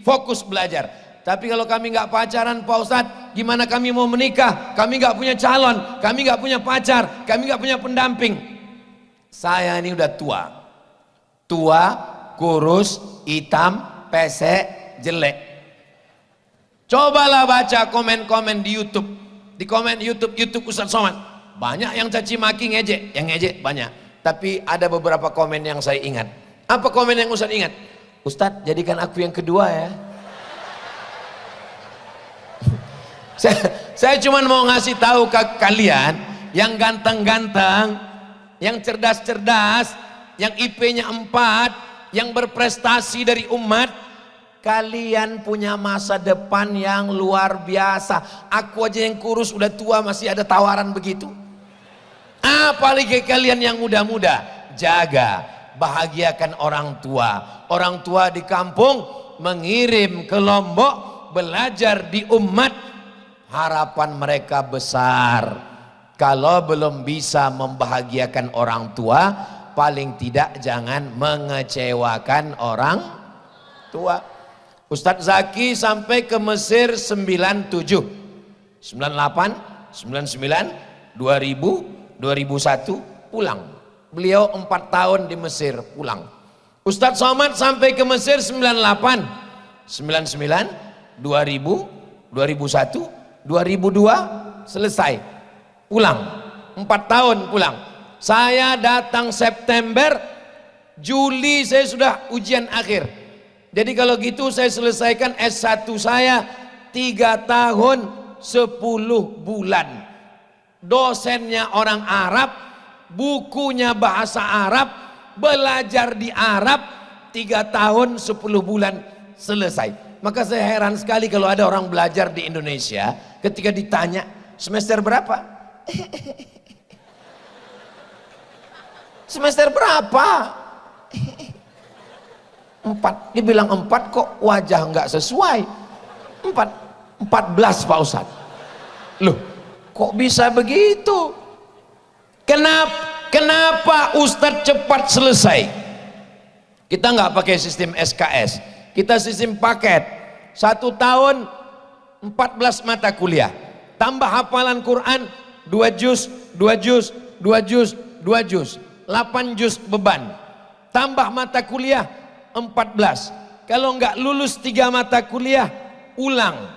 A: fokus belajar. Tapi kalau kami nggak pacaran Pak Ustadz, gimana kami mau menikah? Kami nggak punya calon, kami nggak punya pacar, kami nggak punya pendamping. Saya ini udah tua, kurus, hitam, pesek, jelek. Cobalah baca komen-komen di YouTube. Di komen YouTube Ustadz Somad, banyak yang caci maki, ngejek. Yang ngejek banyak, tapi ada beberapa komen yang saya ingat. Apa komen yang Ustadz ingat? Ustadz, jadikan aku yang kedua ya. Saya cuma mau ngasih tahu ke kalian yang ganteng-ganteng, yang cerdas-cerdas, yang IP-nya 4, yang berprestasi dari umat, kalian punya masa depan yang luar biasa. Aku aja yang kurus udah tua masih ada tawaran begitu. Apalagi kalian yang muda-muda, jaga, bahagiakan orang tua. Orang tua di kampung mengirim ke Lombok belajar di umat, harapan mereka besar. Kalau belum bisa membahagiakan orang tua, paling tidak jangan mengecewakan orang tua. Ustadz Zaki sampai ke Mesir 97, 98, 99, 2000, 2001 pulang. Beliau 4 tahun di Mesir, pulang. Ustadz Somad sampai ke Mesir 98, 99, 2000, 2001, 2002 selesai, pulang. 4 tahun pulang. Saya datang September, Juli saya sudah ujian akhir. Jadi kalau gitu saya selesaikan S1 saya 3 tahun 10 bulan. Dosennya orang Arab, bukunya bahasa Arab, belajar di Arab 3 tahun 10 bulan selesai. Maka saya heran sekali kalau ada orang belajar di Indonesia, ketika ditanya semester berapa? Semester berapa? 4. Dibilang 4 kok wajah nggak sesuai. 14 Pak Ustadz. Loh, kok bisa begitu? Kenapa Ustadz cepat selesai? Kita nggak pakai sistem SKS, kita sistem paket. 1 tahun 14 mata kuliah, tambah hafalan Quran 2 juz, 2 juz, 2 juz, 2 juz, 8 juz beban, tambah mata kuliah 14. Kalau nggak lulus 3 mata kuliah, ulang.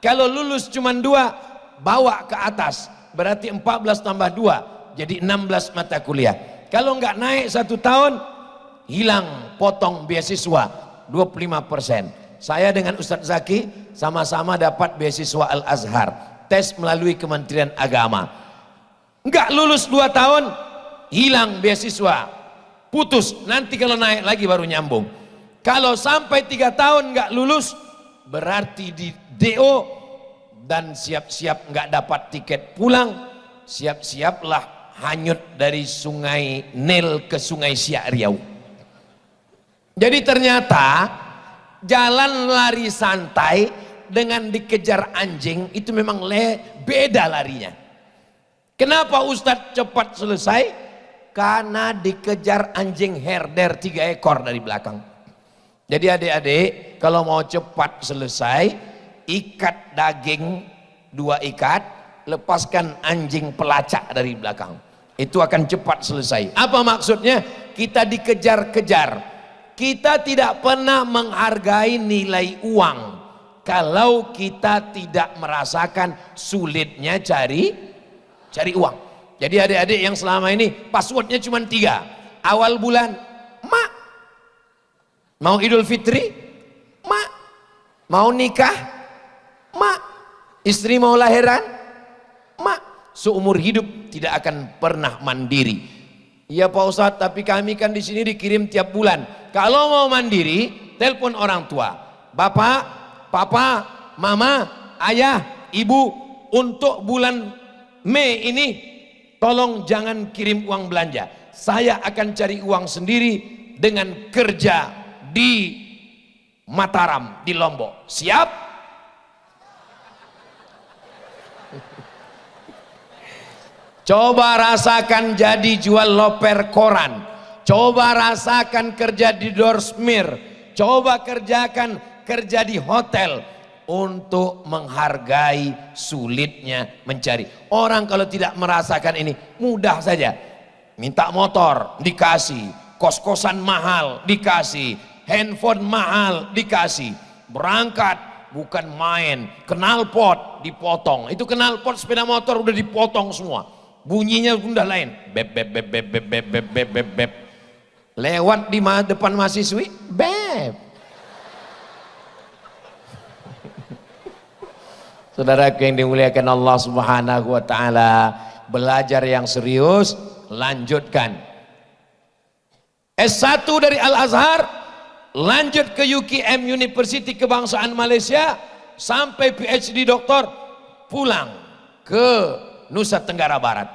A: Kalau lulus cuma 2, bawa ke atas, berarti 14 tambah 2 jadi 16 mata kuliah. Kalau nggak naik 1 tahun, hilang, potong beasiswa 25%. Saya dengan Ustadz Zaki sama-sama dapat beasiswa Al-Azhar, tes melalui Kementerian Agama. Nggak lulus 2 tahun, hilang beasiswa, putus. Nanti kalau naik lagi baru nyambung. Kalau sampai 3 tahun nggak lulus, berarti di DO dan siap-siap nggak dapat tiket pulang, siap-siaplah hanyut dari sungai Nil ke sungai Siak Riau. Jadi ternyata jalan lari santai dengan dikejar anjing itu memang beda larinya. Kenapa Ustadz cepat selesai? Karena dikejar anjing herder 3 ekor dari belakang. Jadi adik-adik kalau mau cepat selesai, ikat daging 2 ikat, lepaskan anjing pelacak dari belakang. Itu akan cepat selesai. Apa maksudnya? Kita dikejar-kejar. Kita tidak pernah menghargai nilai uang kalau kita tidak merasakan sulitnya cari uang. Jadi adik-adik yang selama ini passwordnya cuma 3. Awal bulan, mak. Mau Idul Fitri, mak. Mau nikah, mak. Istri mau lahiran, mak. Seumur hidup tidak akan pernah mandiri. Iya Pak Ustadz, tapi kami kan di sini dikirim tiap bulan. Kalau mau mandiri, telepon orang tua. Bapak, papa, mama, ayah, ibu, untuk bulan Mei ini tolong jangan kirim uang belanja. Saya akan cari uang sendiri dengan kerja di Mataram, di Lombok. Siap? Coba rasakan jadi jual loper koran. Coba rasakan kerja di Dorsmir. Coba kerja di hotel. Untuk menghargai sulitnya mencari. Orang kalau tidak merasakan ini mudah saja. Minta motor dikasih, kos-kosan mahal dikasih, handphone mahal dikasih, berangkat bukan main, knalpot dipotong. Itu knalpot sepeda motor udah dipotong semua, bunyinya udah lain, beb beb beb beb beb beb beb beb beb beb. Lewat di depan mahasiswi, beb. Saudaraku yang dimuliakan Allah Subhanahu wa taala, belajar yang serius, lanjutkan. S1 dari Al-Azhar, lanjut ke UKM University Kebangsaan Malaysia, sampai PhD doktor, pulang ke Nusa Tenggara Barat.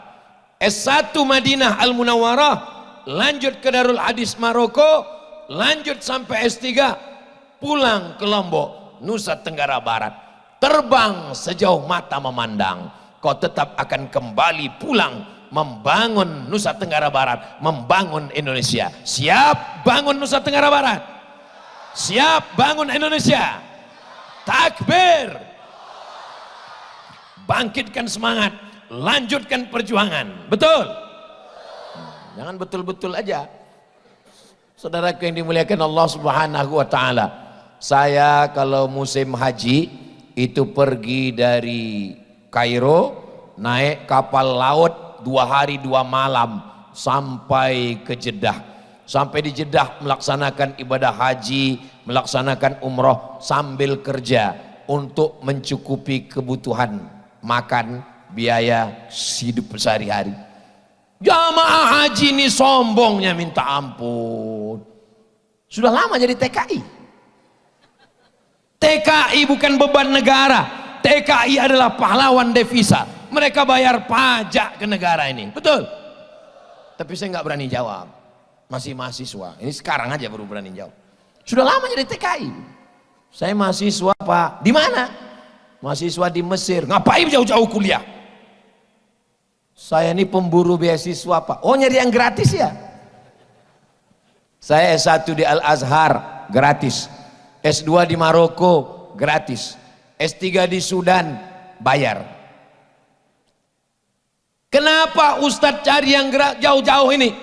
A: S1 Madinah Al-Munawwarah, lanjut ke Darul Hadis Maroko, lanjut sampai S3, pulang ke Lombok, Nusa Tenggara Barat. Terbang sejauh mata memandang, kau tetap akan kembali pulang membangun Nusa Tenggara Barat, membangun Indonesia. Siap bangun Nusa Tenggara Barat? Siap bangun Indonesia? Takbir! Bangkitkan semangat, lanjutkan perjuangan. Betul? Jangan betul-betul aja. Saudaraku yang dimuliakan Allah Subhanahu wa taala, saya kalau musim haji itu pergi dari Kairo, naik kapal laut 2 hari 2 malam sampai ke Jeddah. Sampai di Jeddah melaksanakan ibadah haji, melaksanakan umroh sambil kerja untuk mencukupi kebutuhan makan, biaya hidup sehari-hari. Jamaah haji ini sombongnya minta ampun. Sudah lama jadi TKI. TKI bukan beban negara. TKI adalah pahlawan devisa. Mereka bayar pajak ke negara ini. Betul? Tapi saya nggak berani jawab. Masih mahasiswa. Ini sekarang aja baru berani jawab. Sudah lama jadi TKI. Saya mahasiswa Pak. Di mana? Mahasiswa di Mesir. Ngapain jauh-jauh kuliah? Saya ini pemburu beasiswa Pak. Oh, nyari yang gratis ya? Saya S1 di Al-Azhar gratis. S2 di Maroko gratis. S3 di Sudan bayar. Kenapa Ustadz cari yang jauh-jauh ini?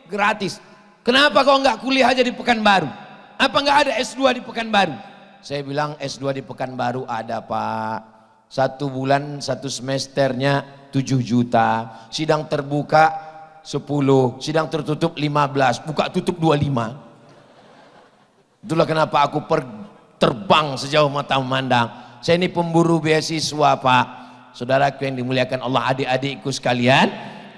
A: Gratis. Kenapa kau nggak kuliah aja di Pekanbaru? Apa nggak ada S2 di Pekanbaru? Saya bilang S2 di Pekanbaru ada Pak. 1 bulan 1 semesternya 7 juta. Sidang terbuka 10, sidang tertutup 15, buka tutup 25. Itulah kenapa aku terbang sejauh mata memandang. Saya ini pemburu beasiswa Pak. Saudaraku yang dimuliakan Allah, adik-adikku sekalian,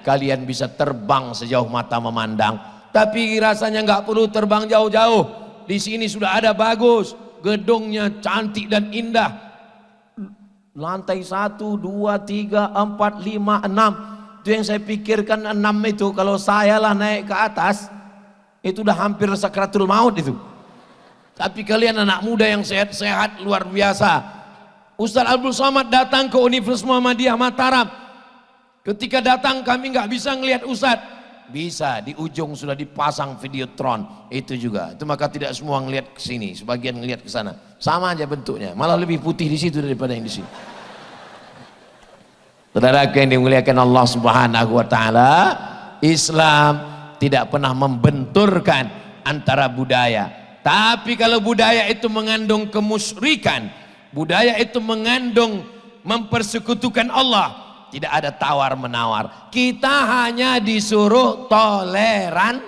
A: kalian bisa terbang sejauh mata memandang. Tapi rasanya nggak perlu terbang jauh-jauh. Di sini sudah ada bagus, gedungnya cantik dan indah. Lantai 1, 2, 3, 4, 5, 6. Itu yang saya pikirkan 6 itu. Kalau saya lah naik ke atas, itu udah hampir sakratul maut itu. Tapi kalian anak muda yang sehat-sehat luar biasa. Ustaz Abdul Somad datang ke Universitas Muhammadiyah Mataram. Ketika datang kami nggak bisa ngelihat Ustaz. Bisa, di ujung sudah dipasang videotron. Itu juga. Itu maka tidak semua ngelihat ke sini, sebagian ngelihat ke sana. Sama aja bentuknya, malah lebih putih di situ daripada yang di sini. Saudara yang dimuliakan Allah Subhanahu wa taala, Islam tidak pernah membenturkan antara budaya. Tapi kalau budaya itu mengandung kemusyrikan, budaya itu mengandung mempersekutukan Allah, tidak ada tawar-menawar. Kita hanya disuruh toleran,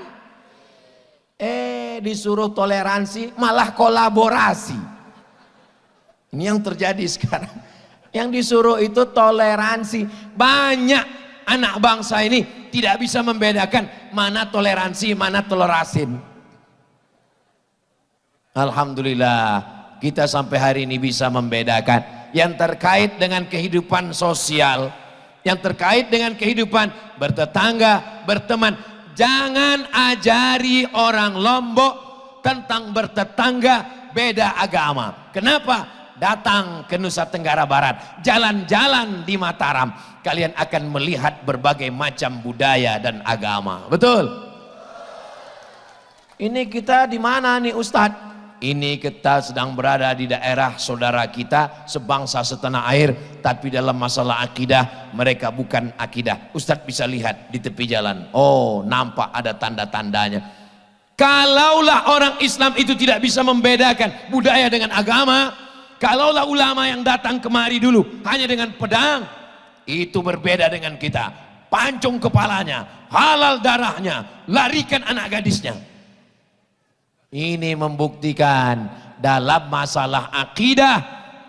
A: disuruh toleransi malah kolaborasi. Ini yang terjadi sekarang. Yang disuruh itu toleransi. Banyak anak bangsa ini tidak bisa membedakan mana toleransi, mana tolerasin. Alhamdulillah kita sampai hari ini bisa membedakan yang terkait dengan kehidupan sosial, yang terkait dengan kehidupan bertetangga, berteman. Jangan ajari orang Lombok tentang bertetangga beda agama. Kenapa? Datang ke Nusa Tenggara Barat, jalan-jalan di Mataram, kalian akan melihat berbagai macam budaya dan agama. Betul? Ini kita di mana nih Ustadz? Ini kita sedang berada di daerah saudara kita sebangsa setanah air, tapi dalam masalah akidah mereka bukan akidah. Ustadz bisa lihat di tepi jalan. Oh, nampak ada tanda-tandanya. Kalaulah orang Islam itu tidak bisa membedakan budaya dengan agama, kalaulah ulama yang datang kemari dulu hanya dengan pedang, itu berbeda dengan kita. Pancung kepalanya, halal darahnya, larikan anak gadisnya. Ini membuktikan dalam masalah akidah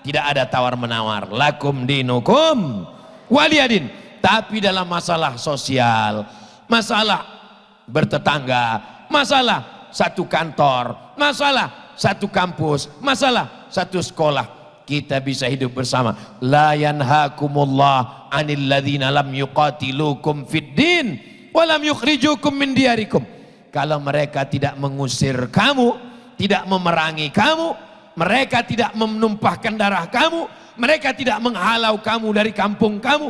A: tidak ada tawar-menawar. Lakum dinukum waliyadin. Tapi dalam masalah sosial, masalah bertetangga, masalah satu kantor, masalah satu kampus, masalah satu sekolah, kita bisa hidup bersama. La yanhakumullah 'anil ladzina lam yuqatilukum fid din wa lam yukhrijukum min diyarikum. Kalau mereka tidak mengusir kamu, tidak memerangi kamu, mereka tidak menumpahkan darah kamu, mereka tidak menghalau kamu dari kampung kamu,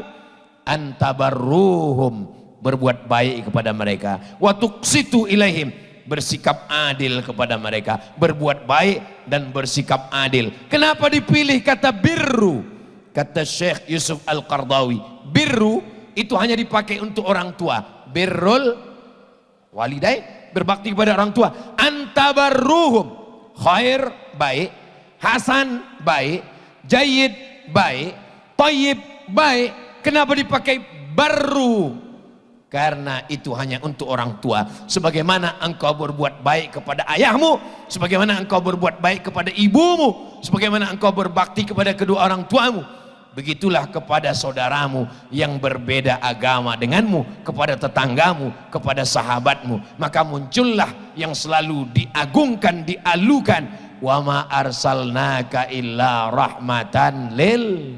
A: antabarruhum, berbuat baik kepada mereka, wa tuqsitu ilaihim, bersikap adil kepada mereka, berbuat baik dan bersikap adil. Kenapa dipilih kata birru? Kata Syekh Yusuf Al-Qardawi, birru itu hanya dipakai untuk orang tua. Birrul walidain, berbakti kepada orang tua. Antabarruhum, khair baik, hasan baik, jayyid baik, thayyib baik. Kenapa dipakai barru? Karena itu hanya untuk orang tua. Sebagaimana engkau berbuat baik kepada ayahmu, sebagaimana engkau berbuat baik kepada ibumu, sebagaimana engkau berbakti kepada kedua orang tuamu, Begitulah kepada saudaramu yang berbeda agama denganmu, kepada tetanggamu, kepada sahabatmu. Maka muncullah yang selalu diagungkan, dialukan, wa ma arsalnaka illa rahmatan lil.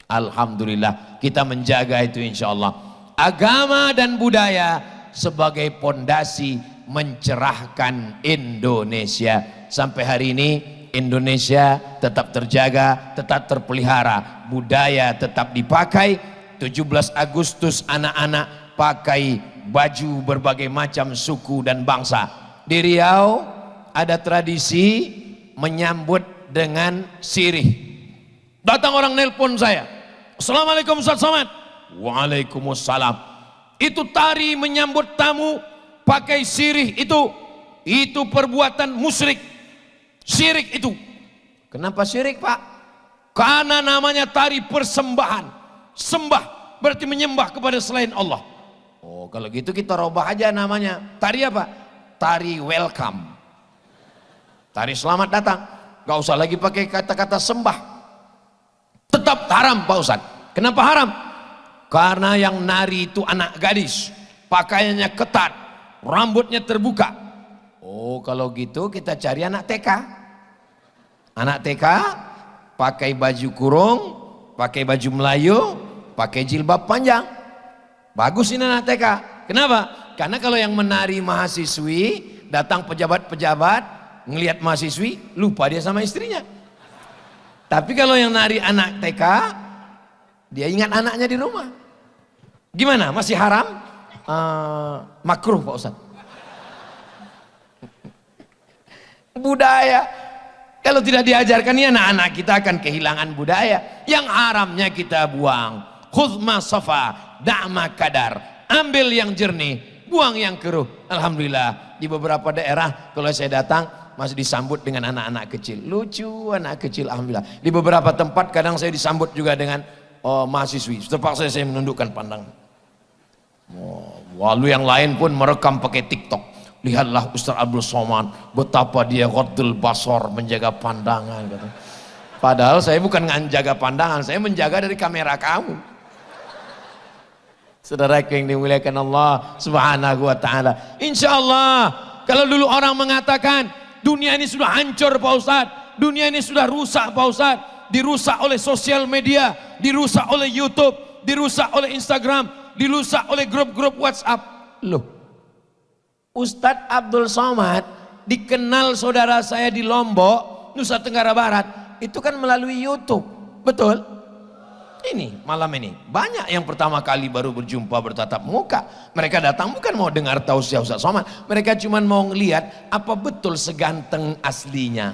A: Alhamdulillah kita menjaga itu insyaallah. Agama dan budaya sebagai pondasi mencerahkan Indonesia. Sampai hari ini Indonesia tetap terjaga, tetap terpelihara, budaya tetap dipakai. 17 Agustus anak-anak pakai baju berbagai macam suku dan bangsa. Di Riau ada tradisi menyambut dengan sirih. Datang orang nelpon saya, Assalamualaikum Ustaz Somad. Waalaikumsalam. Itu tari menyambut tamu pakai sirih, itu perbuatan musyrik. Syirik itu. Kenapa syirik, Pak? Karena namanya tari persembahan. Sembah berarti menyembah kepada selain Allah. Oh, kalau gitu kita robah aja namanya. Tari apa? Tari welcome. Tari selamat datang. Gak usah lagi pakai kata-kata sembah. Tetap haram, Pak Ustadz. Kenapa haram? Karena yang nari itu anak gadis, pakaiannya ketat, rambutnya terbuka. Oh, kalau gitu kita cari anak TK. Anak TK pakai baju kurung, pakai baju Melayu, pakai jilbab panjang. Bagus ini anak TK. Kenapa? Karena kalau yang menari mahasiswi, datang pejabat-pejabat, ngelihat mahasiswi, lupa dia sama istrinya. Tapi kalau yang nari anak TK, dia ingat anaknya di rumah. Gimana? Masih haram? Makruh, Pak Ustadz. Budaya, kalau tidak diajarkan ya anak-anak kita akan kehilangan budaya. Yang haramnya kita buang. Khudh ma safa, da'ma kadar. Ambil yang jernih, buang yang keruh. Alhamdulillah di beberapa daerah kalau saya datang masih disambut dengan anak-anak kecil. Lucu anak kecil, alhamdulillah. Di beberapa tempat kadang saya disambut juga dengan mahasiswi. Terpaksa saya menundukkan pandangan. Lalu yang lain pun merekam pakai TikTok. Lihatlah Ustaz Abdul Somad betapa dia ghaddul basar, menjaga pandangan kata. Padahal saya bukan menjaga pandangan, saya menjaga dari kamera kamu. Saudara yang dimuliakan Allah Subhanahu wa taala. Insyaallah kalau dulu orang mengatakan dunia ini sudah hancur Pak Ustaz, dunia ini sudah rusak Pak Ustaz, dirusak oleh sosial media, dirusak oleh YouTube, dirusak oleh Instagram, dirusak oleh grup-grup WhatsApp. Loh, Ustadz Abdul Somad dikenal saudara saya di Lombok, Nusa Tenggara Barat, itu kan melalui YouTube, betul? Ini malam ini banyak yang pertama kali baru berjumpa bertatap muka. Mereka datang bukan mau dengar tausiah Ustadz Somad, mereka cuma mau ngelihat apa betul seganteng aslinya.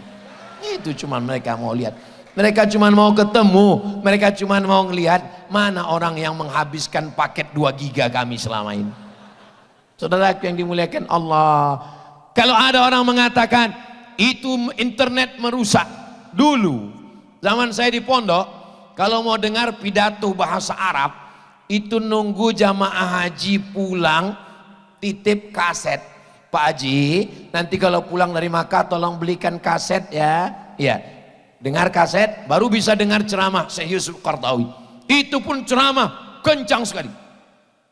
A: Itu cuma mereka mau lihat. Mereka cuma mau ketemu, mereka cuma mau ngelihat mana orang yang menghabiskan paket 2 giga kami selama ini. Saudara yang dimuliakan Allah, kalau ada orang mengatakan itu internet merusak, dulu zaman saya di pondok, kalau mau dengar pidato bahasa Arab, itu nunggu jamaah haji pulang, titip kaset. Pak Haji, nanti kalau pulang dari Makkah tolong belikan kaset ya. Ya, dengar kaset, baru bisa dengar ceramah Syekh Yusuf Qaradawi. Itu pun ceramah kencang sekali.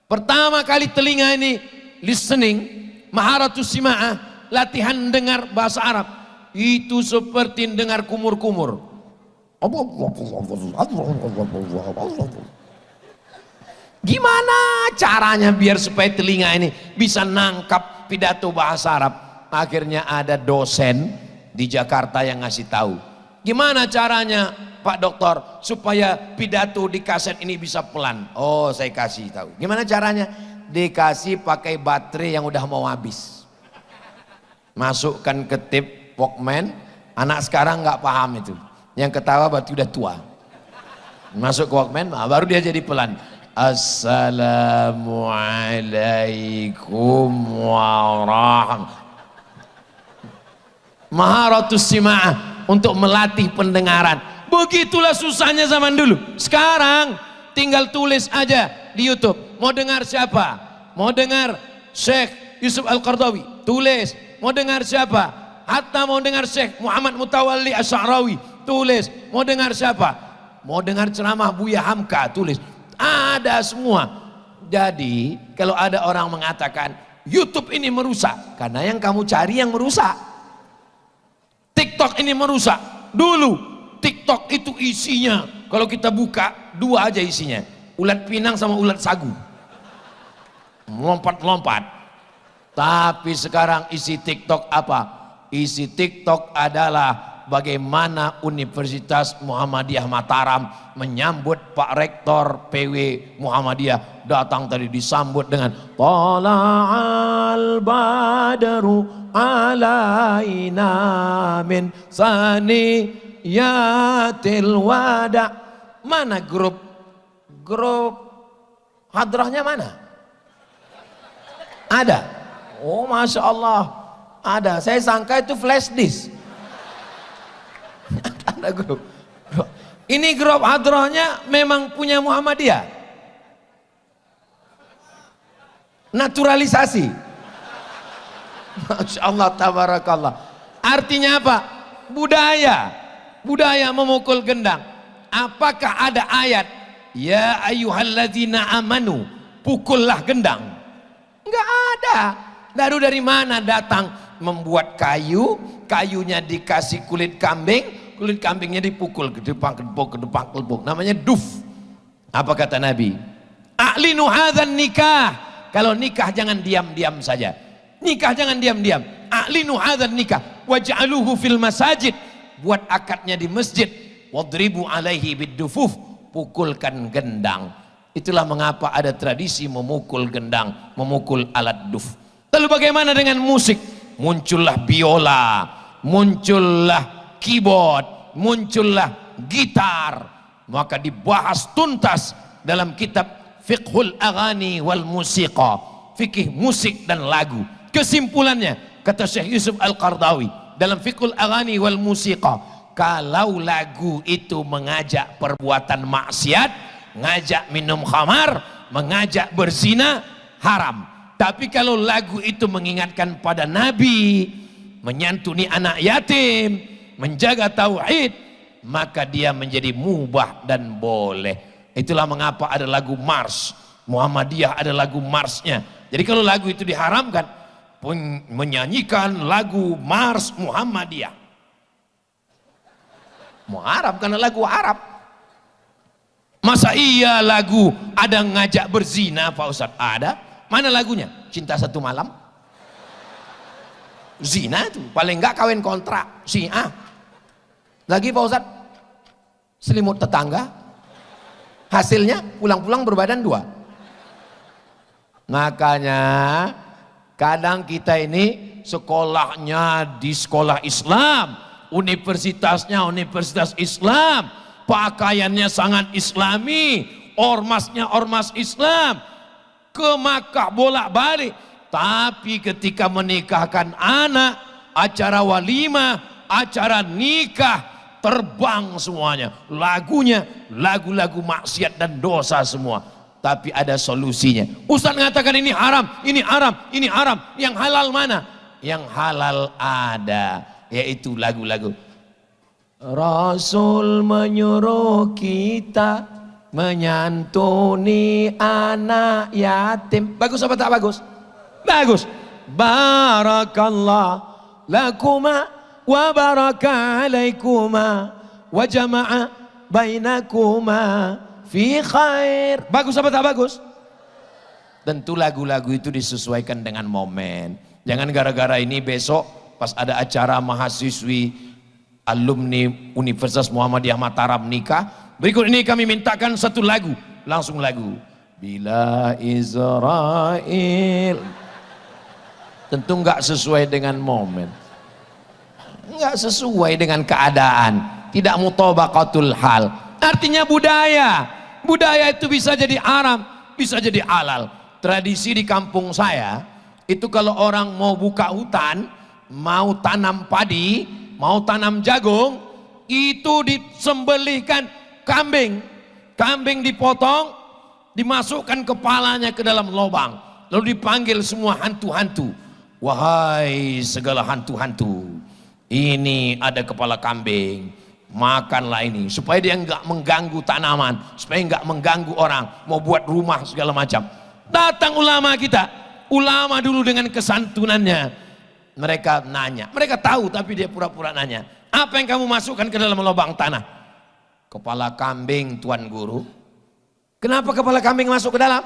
A: Pertama kali telinga ini listening, maharatus sima'ah, latihan dengar bahasa Arab, itu seperti dengar kumur-kumur. Gimana caranya biar supaya telinga ini bisa nangkap pidato bahasa Arab? Akhirnya ada dosen di Jakarta yang ngasih tahu. Gimana caranya Pak Dokter supaya pidato di kaset ini bisa pelan? Oh, saya kasih tahu. Gimana caranya? Dikasih pakai baterai yang udah mau habis, masukkan ke tip Walkman. Anak sekarang nggak paham itu, yang ketawa berarti udah tua. Masuk ke Walkman, baru dia jadi pelan. Assalamualaikum warahmatullahi. Maharatus sima'ah, untuk melatih pendengaran. Begitulah susahnya zaman dulu. Sekarang tinggal tulis aja di YouTube. Mau dengar siapa? Mau dengar Syekh Yusuf Al-Qaradawi? Tulis. Mau dengar siapa? Hatta mau dengar Syekh Muhammad Mutawalli Asy'arawi? Tulis. Mau dengar siapa? mau dengar ceramah Buya Hamka, tulis. Ada semua. Jadi kalau ada orang mengatakan YouTube ini merusak, karena yang kamu cari yang merusak. TikTok ini merusak. Dulu TikTok itu isinya, kalau kita buka dua aja isinya, ulat pinang sama ulat sagu, melompat-lompat. Tapi sekarang isi TikTok apa? Isi TikTok adalah bagaimana Universitas Muhammadiyah Mataram menyambut Pak Rektor PW Muhammadiyah. Datang tadi disambut dengan Tala'al badru alaina min saniyatil wada. Mana grup hadrahnya mana? Ada? Oh Masya Allah ada. Saya sangka itu flash disk. Ada grup. Ini grup hadrahnya memang punya Muhammadiyah. Naturalisasi. Masya Allah tabarakallah. Artinya apa? Budaya memukul gendang. Apakah ada ayat ya ayyuhalladzina amanu pukullah gendang? Enggak ada. Lalu dari mana datang membuat kayunya dikasih kulit kambing, kulit kambingnya dipukul ke depan ke depan. Namanya duf. Apa kata Nabi? A'linu hadzan nikah. Kalau nikah jangan diam-diam saja. Nikah jangan diam-diam. A'linu hadzan nikah waj'aluhu fil masajid. Buat akadnya di masjid. Wadribu alaihi biddufuf. Pukulkan gendang. Itulah mengapa ada tradisi memukul gendang, memukul alat duf. Lalu bagaimana dengan musik? Muncullah biola, muncullah keyboard, muncullah gitar. Maka dibahas tuntas dalam kitab Fiqhul Aghani wal Musiqa, fikih musik dan lagu. Kesimpulannya kata Syekh Yusuf Al-Qardawi dalam Fiqhul Aghani wal Musiqa, kalau lagu itu mengajak perbuatan maksiat, ngajak minum khamar, mengajak berzina, haram. Tapi kalau lagu itu mengingatkan pada Nabi, menyantuni anak yatim, menjaga tauhid, maka dia menjadi mubah dan boleh. Itulah mengapa ada lagu mars. Muhammadiyah ada lagu marsnya. Jadi kalau lagu itu diharamkan, menyanyikan lagu mars Muhammadiyah, muharram karena lagu Arab. Masa iya lagu ada ngajak berzina Pak Ustadz? Ada. Mana lagunya? Cinta Satu Malam. Zina itu paling enggak kawin kontrak Syiah. Lagi Pak Ustadz, selimut tetangga. Hasilnya pulang-pulang berbadan dua. Makanya kadang kita ini sekolahnya di sekolah Islam, universitasnya universitas Islam, pakaiannya sangat islami, ormasnya ormas Islam, ke Makkah bolak-balik. Tapi ketika menikahkan anak, acara walimah, acara nikah, terbang semuanya. Lagunya lagu-lagu maksiat dan dosa semua. Tapi ada solusinya. Ustaz mengatakan ini haram, ini haram, ini haram. Yang halal mana? Yang halal ada, yaitu lagu-lagu. Rasul menyuruh kita menyantuni anak yatim. Bagus apa tak bagus? Bagus. Barakallah lakuma wa baraka alaikuma wa jama'a bainakuma fi khair. Bagus apa tak bagus? Tentu lagu-lagu itu disesuaikan dengan momen. Jangan gara-gara ini besok pas ada acara mahasiswi alumni Universitas Muhammadiyah Mataram nikah, berikut ini kami mintakan satu lagu, langsung lagu Bila Israel. Tentu enggak sesuai dengan momen, enggak sesuai dengan keadaan, tidak mutabaqatul hal. Artinya budaya itu bisa jadi haram, bisa jadi halal. Tradisi di kampung saya itu kalau orang mau buka hutan, mau tanam padi, mau tanam jagung, itu disembelihkan kambing. Kambing dipotong, dimasukkan kepalanya ke dalam lubang, lalu dipanggil semua hantu-hantu. Wahai segala hantu-hantu, ini ada kepala kambing, makanlah ini supaya dia nggak mengganggu tanaman, supaya nggak mengganggu orang, mau buat rumah segala macam. Datang ulama kita, ulama dulu dengan kesantunannya, mereka nanya, mereka tahu tapi dia pura-pura nanya, apa yang kamu masukkan ke dalam lubang tanah? Kepala kambing, Tuan Guru. Kenapa kepala kambing masuk ke dalam?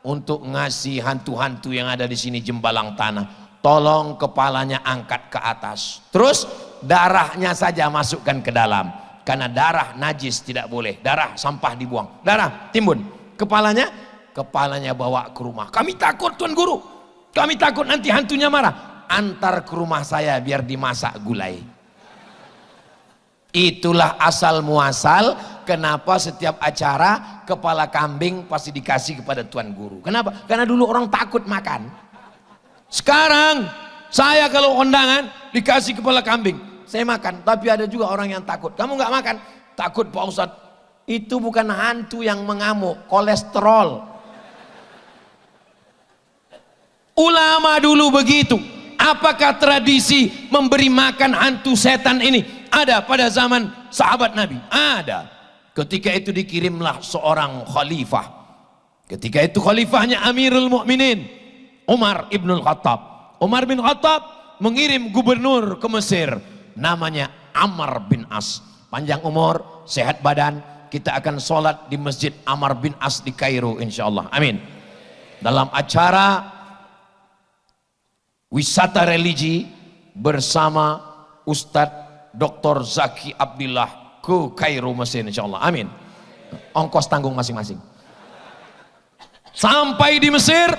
A: Untuk ngasih hantu-hantu yang ada di sini jembalang tanah, tolong kepalanya angkat ke atas, terus darahnya saja masukkan ke dalam, karena darah najis tidak boleh, darah sampah dibuang, darah timbun, kepalanya bawa ke rumah. Kami takut Tuan Guru, kami takut nanti hantunya marah, antar ke rumah saya biar dimasak gulai. Itulah asal muasal kenapa setiap acara kepala kambing pasti dikasih kepada Tuan Guru. Kenapa? Karena dulu orang takut makan. Sekarang saya kalau kondangan dikasih kepala kambing, saya makan. Tapi ada juga orang yang takut. Kamu nggak makan? Takut Pak Ustadz. Itu bukan hantu yang mengamuk, kolesterol. Ulama dulu begitu. Apakah tradisi memberi makan hantu setan ini ada pada zaman sahabat Nabi? Ada. Ketika itu dikirimlah seorang khalifah. Ketika itu khalifahnya Amirul Mukminin Umar ibnul Khattab. Umar bin Khattab mengirim gubernur ke Mesir, namanya Amr bin As. Panjang umur, sehat badan, kita akan sholat di masjid Amr bin As di Kairo insyaallah. Amin. Dalam acara wisata religi bersama Ustadz Dr. Zaki Abdillah ke Kairo Mesir insyaallah. Amin. Ongkos tanggung masing-masing. Sampai di Mesir,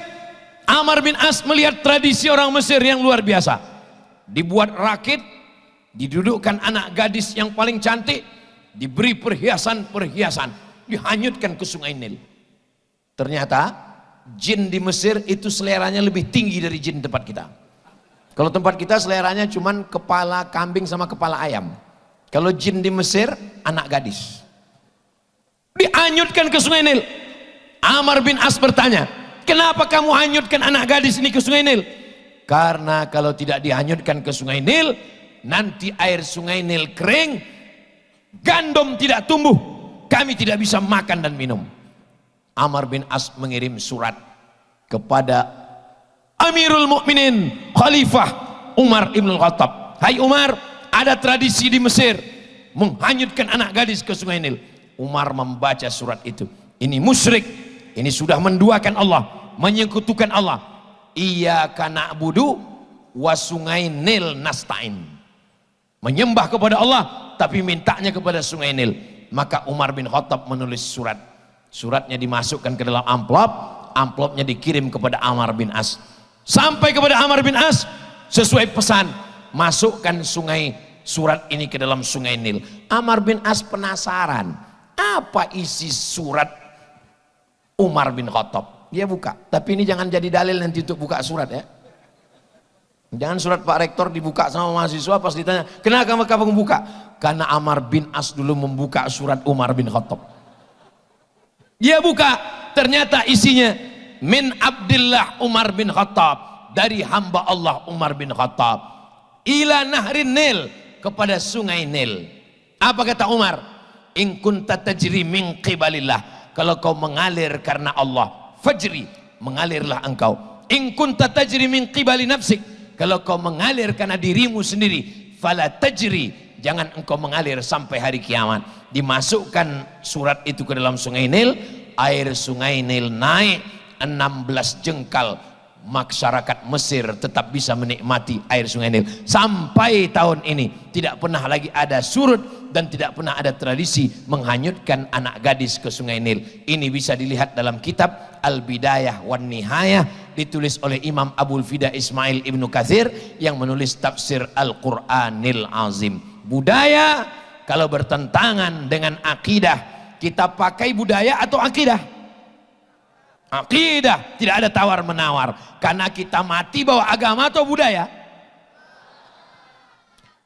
A: Amr bin As melihat tradisi orang Mesir yang luar biasa. Dibuat rakit, didudukkan anak gadis yang paling cantik, diberi perhiasan-perhiasan, dihanyutkan ke Sungai Nil. Ternyata jin di Mesir itu seleranya lebih tinggi dari jin tempat kita. Kalau tempat kita seleranya cuman kepala kambing sama kepala ayam. Kalau jin di Mesir anak gadis. Dihanyutkan ke Sungai Nil. Amr bin As bertanya, kenapa kamu hanyutkan anak gadis ini ke Sungai Nil? Karena kalau tidak dihanyutkan ke Sungai Nil, nanti air Sungai Nil kering, gandum tidak tumbuh, kami tidak bisa makan dan minum. Amr bin As mengirim surat kepada Amirul Mukminin Khalifah Umar ibn Khattab. Hai Umar, ada tradisi di Mesir menghanyutkan anak gadis ke Sungai Nil. Umar membaca surat itu. Ini musyrik, ini sudah menduakan Allah, menyekutukan Allah. Iyyaka na'budu wa Sungai Nil nasta'in. Menyembah kepada Allah tapi mintanya kepada Sungai Nil. Maka Umar bin Khattab menulis surat. Suratnya dimasukkan ke dalam amplop, amplopnya dikirim kepada Amr bin As. Sampai kepada Amr bin As sesuai pesan, masukkan surat ini ke dalam Sungai Nil. Amr bin As penasaran, apa isi surat Umar bin Khattab? Dia buka, tapi ini jangan jadi dalil nanti untuk buka surat ya. Jangan surat Pak Rektor dibuka sama mahasiswa pas ditanya, kenapa kamu buka? Karena Amr bin As dulu membuka surat Umar bin Khattab. Dia buka, ternyata isinya min Abdillah Umar bin Khattab, dari hamba Allah Umar bin Khattab, ila nahrin Nil, kepada Sungai Nil. Apa kata Umar? In kunta tajri min qibalillah, kalau kau mengalir karena Allah, fajri, mengalirlah engkau. In kunta tajri min qibali nafsik, kalau kau mengalir karena dirimu sendiri, fala tajri, jangan engkau mengalir sampai hari kiamat. Dimasukkan surat itu ke dalam Sungai Nil, air Sungai Nil naik 16 jengkal, masyarakat Mesir tetap bisa menikmati air Sungai Nil sampai tahun ini. Tidak pernah lagi ada surut dan tidak pernah ada tradisi menghanyutkan anak gadis ke Sungai Nil. Ini bisa dilihat dalam kitab Al-Bidayah wan Nihayah, ditulis oleh Imam Abul Fida Ismail Ibnu Katsir yang menulis tafsir Al-Qur'anil Azim. Budaya kalau bertentangan dengan akidah, kita pakai budaya atau akidah? Akidah, tidak ada tawar menawar, karena kita mati bawa agama atau budaya.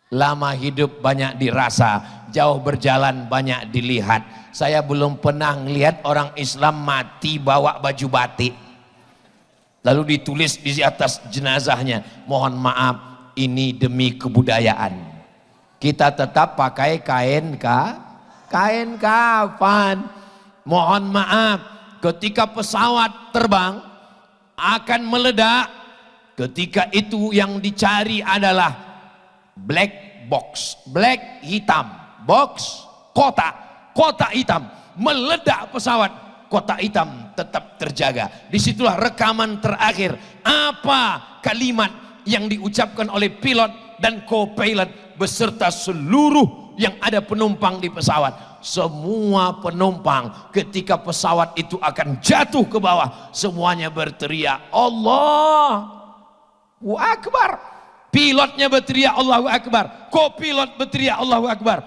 A: Lama hidup banyak dirasa, jauh berjalan banyak dilihat. Saya belum pernah melihat orang Islam mati bawa baju batik lalu ditulis di atas jenazahnya, mohon maaf ini demi kebudayaan. Kita tetap pakai kain kafan. Mohon maaf, ketika pesawat terbang akan meledak, ketika itu yang dicari adalah black box, black hitam, box kotak hitam, meledak pesawat, kotak hitam tetap terjaga. Disitulah rekaman terakhir apa kalimat yang diucapkan oleh pilot dan co-pilot beserta seluruh yang ada penumpang di pesawat. Semua penumpang ketika pesawat itu akan jatuh ke bawah, semuanya berteriak Allahu Akbar. Pilotnya berteriak Allahu Akbar, co-pilot berteriak Allahu Akbar,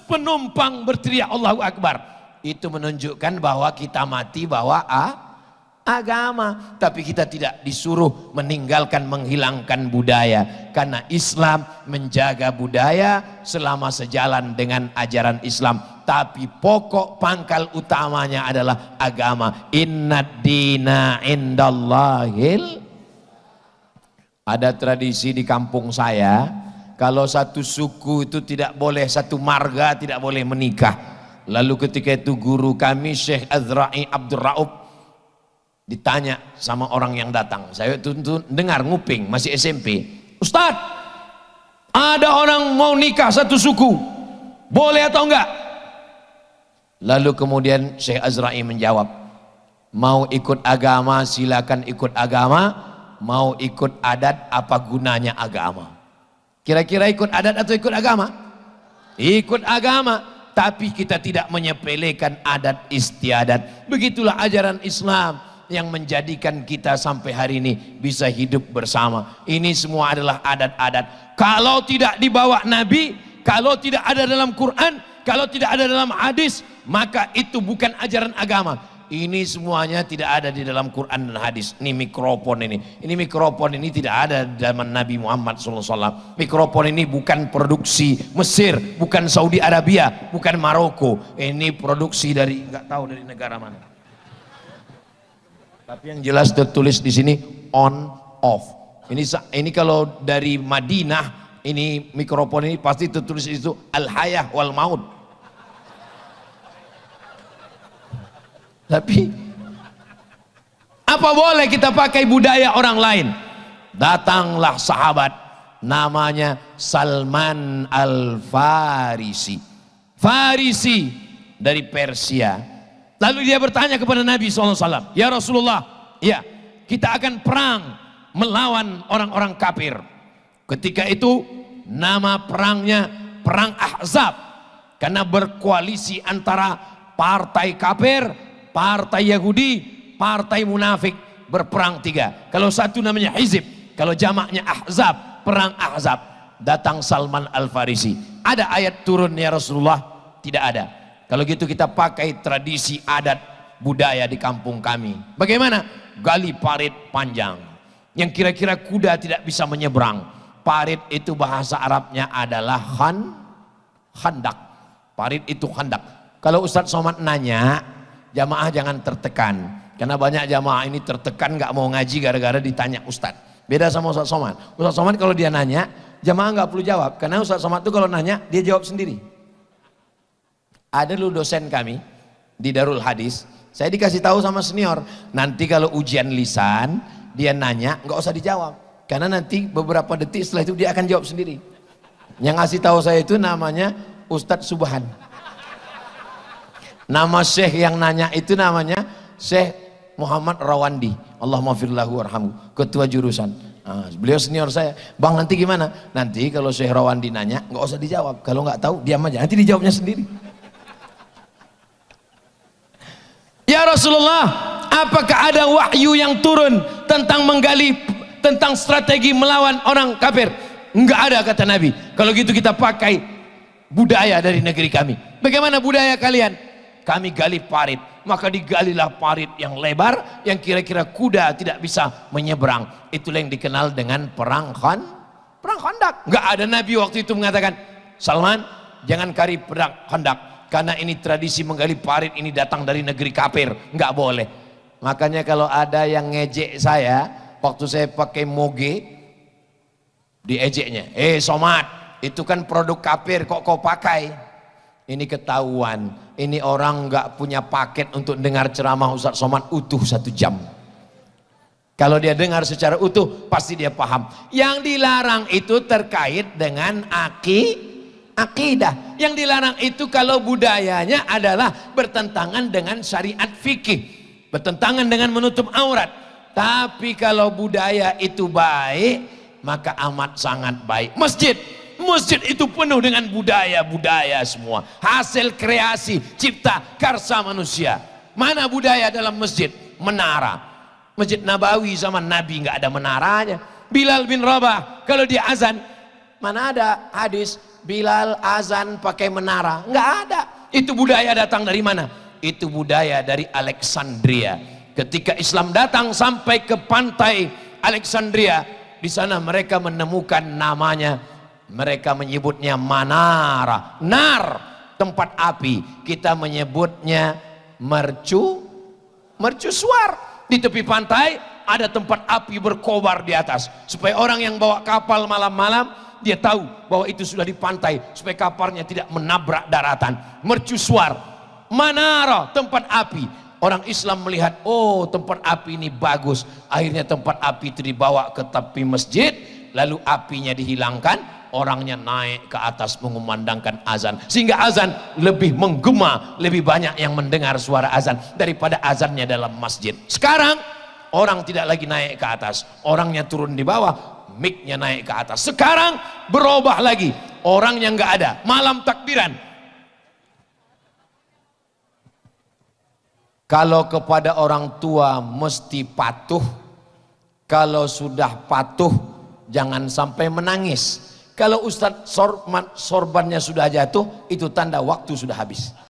A: penumpang berteriak Allahu Akbar. Itu menunjukkan bahwa kita mati bawa agama, tapi kita tidak disuruh meninggalkan, menghilangkan budaya, karena Islam menjaga budaya selama sejalan dengan ajaran Islam. Tapi pokok pangkal utamanya adalah agama. Innad dina indallahil. Ada tradisi di kampung saya, kalau satu suku itu tidak boleh, satu marga tidak boleh menikah. Lalu ketika itu guru kami Syekh Azra'i Abdul Raub ditanya sama orang yang datang, saya itu dengar nguping, masih SMP, Ustadz, ada orang mau nikah satu suku, boleh atau enggak? Lalu kemudian Syekh Azra'i menjawab, mau ikut agama silakan ikut agama, mau ikut adat apa gunanya agama? Kira-kira ikut adat atau ikut agama? Ikut agama. Tapi kita tidak menyepelekan adat istiadat. Begitulah ajaran Islam yang menjadikan kita sampai hari ini bisa hidup bersama. Ini semua adalah adat-adat. Kalau tidak dibawa Nabi, kalau tidak ada dalam Quran, kalau tidak ada dalam hadis, maka itu bukan ajaran agama. Ini semuanya tidak ada di dalam Quran dan hadis. Ini mikrofon ini tidak ada di zaman Nabi Muhammad SAW. Mikrofon ini bukan produksi Mesir, bukan Saudi Arabia, bukan Maroko. Ini produksi dari nggak tahu dari negara mana. Tapi yang jelas tertulis di sini on off. Ini kalau dari Madinah, ini mikrofon ini pasti tertulis itu al hayah wal maut. Tapi apa boleh kita pakai budaya orang lain? Datanglah sahabat namanya Salman Al-Farisi, Farisi dari Persia. Lalu dia bertanya kepada Nabi SAW, ya Rasulullah, ya kita akan perang melawan orang-orang kafir. Ketika itu nama perangnya perang Ahzab, karena berkoalisi antara partai kafir, partai Yahudi, partai munafik, berperang tiga. Kalau satu namanya Hizib, kalau jamaknya Ahzab, perang Ahzab. Datang Salman Al-Farisi, ada ayat turun ya Rasulullah? Tidak ada. Kalau gitu kita pakai tradisi adat budaya di kampung kami. Bagaimana? Gali parit panjang yang kira-kira kuda tidak bisa menyeberang. Parit itu bahasa Arabnya adalah khandak. Parit itu khandak. Kalau Ustadz Somad nanya, jamaah jangan tertekan, karena banyak jamaah ini tertekan nggak mau ngaji gara-gara ditanya Ustadz. Beda sama Ustadz Somad. Ustadz Somad kalau dia nanya, jamaah nggak perlu jawab, karena Ustadz Somad itu kalau nanya dia jawab sendiri. Ada dulu dosen kami di Darul Hadis, saya dikasih tahu sama senior, nanti kalau ujian lisan dia nanya nggak usah dijawab, karena nanti beberapa detik setelah itu dia akan jawab sendiri. Yang ngasih tahu saya itu namanya Ustadz Subhan. Nama syekh yang nanya itu namanya Syekh Muhammad Rawandi, Allahumma firlahu warhamhu, ketua jurusan. Beliau senior saya. Bang, nanti gimana? Nanti kalau Syekh Rawandi nanya nggak usah dijawab, kalau nggak tahu diam aja, nanti dijawabnya sendiri. Ya Rasulullah, apakah ada wahyu yang turun tentang menggali, tentang strategi melawan orang kafir? Enggak ada, kata Nabi. Kalau gitu kita pakai budaya dari negeri kami. Bagaimana budaya kalian? Kami gali parit, maka digalilah parit yang lebar, yang kira-kira kuda tidak bisa menyeberang. Itulah yang dikenal dengan perang Khandak. Enggak ada Nabi waktu itu mengatakan, Salman jangan kari perang Khandak, karena ini tradisi menggali parit ini datang dari negeri kafir, enggak boleh. Makanya kalau ada yang ngejek saya waktu saya pakai moge, diejeknya, Somad itu kan produk kafir kok kau pakai. Ini ketahuan, ini orang nggak punya paket untuk dengar ceramah Ustaz Somad utuh 1 jam. Kalau dia dengar secara utuh pasti dia paham. Yang dilarang itu terkait dengan akidah. Yang dilarang itu kalau budayanya adalah bertentangan dengan syariat fikih, bertentangan dengan menutup aurat. Tapi kalau budaya itu baik, maka amat sangat baik. Masjid itu penuh dengan budaya-budaya semua, hasil kreasi cipta karsa manusia. Mana budaya dalam masjid? Menara. Masjid Nabawi zaman Nabi nggak ada menaranya. Bilal bin Rabah kalau dia azan, mana ada hadis Bilal azan pakai menara? Nggak ada. Itu budaya datang dari mana? Itu budaya dari Alexandria. Ketika Islam datang sampai ke pantai Alexandria, di sana mereka menemukan namanya, mereka menyebutnya manara, nar, tempat api. Kita menyebutnya mercusuar. Di tepi pantai ada tempat api berkobar di atas, supaya orang yang bawa kapal malam-malam dia tahu bahwa itu sudah di pantai, supaya kapalnya tidak menabrak daratan. Mercusuar, manara, tempat api. Orang Islam melihat, oh tempat api ini bagus, akhirnya tempat api itu dibawa ke tepi masjid, lalu apinya dihilangkan, orangnya naik ke atas mengumandangkan azan, sehingga azan lebih menggema, lebih banyak yang mendengar suara azan daripada azannya dalam masjid. Sekarang orang tidak lagi naik ke atas, orangnya turun di bawah, mic-nya naik ke atas. Sekarang berubah lagi, orangnya nggak ada, malam takbiran. Kalau kepada orang tua mesti patuh, kalau sudah patuh jangan sampai menangis. Kalau Ustadz sorbannya sudah jatuh, itu tanda waktu sudah habis.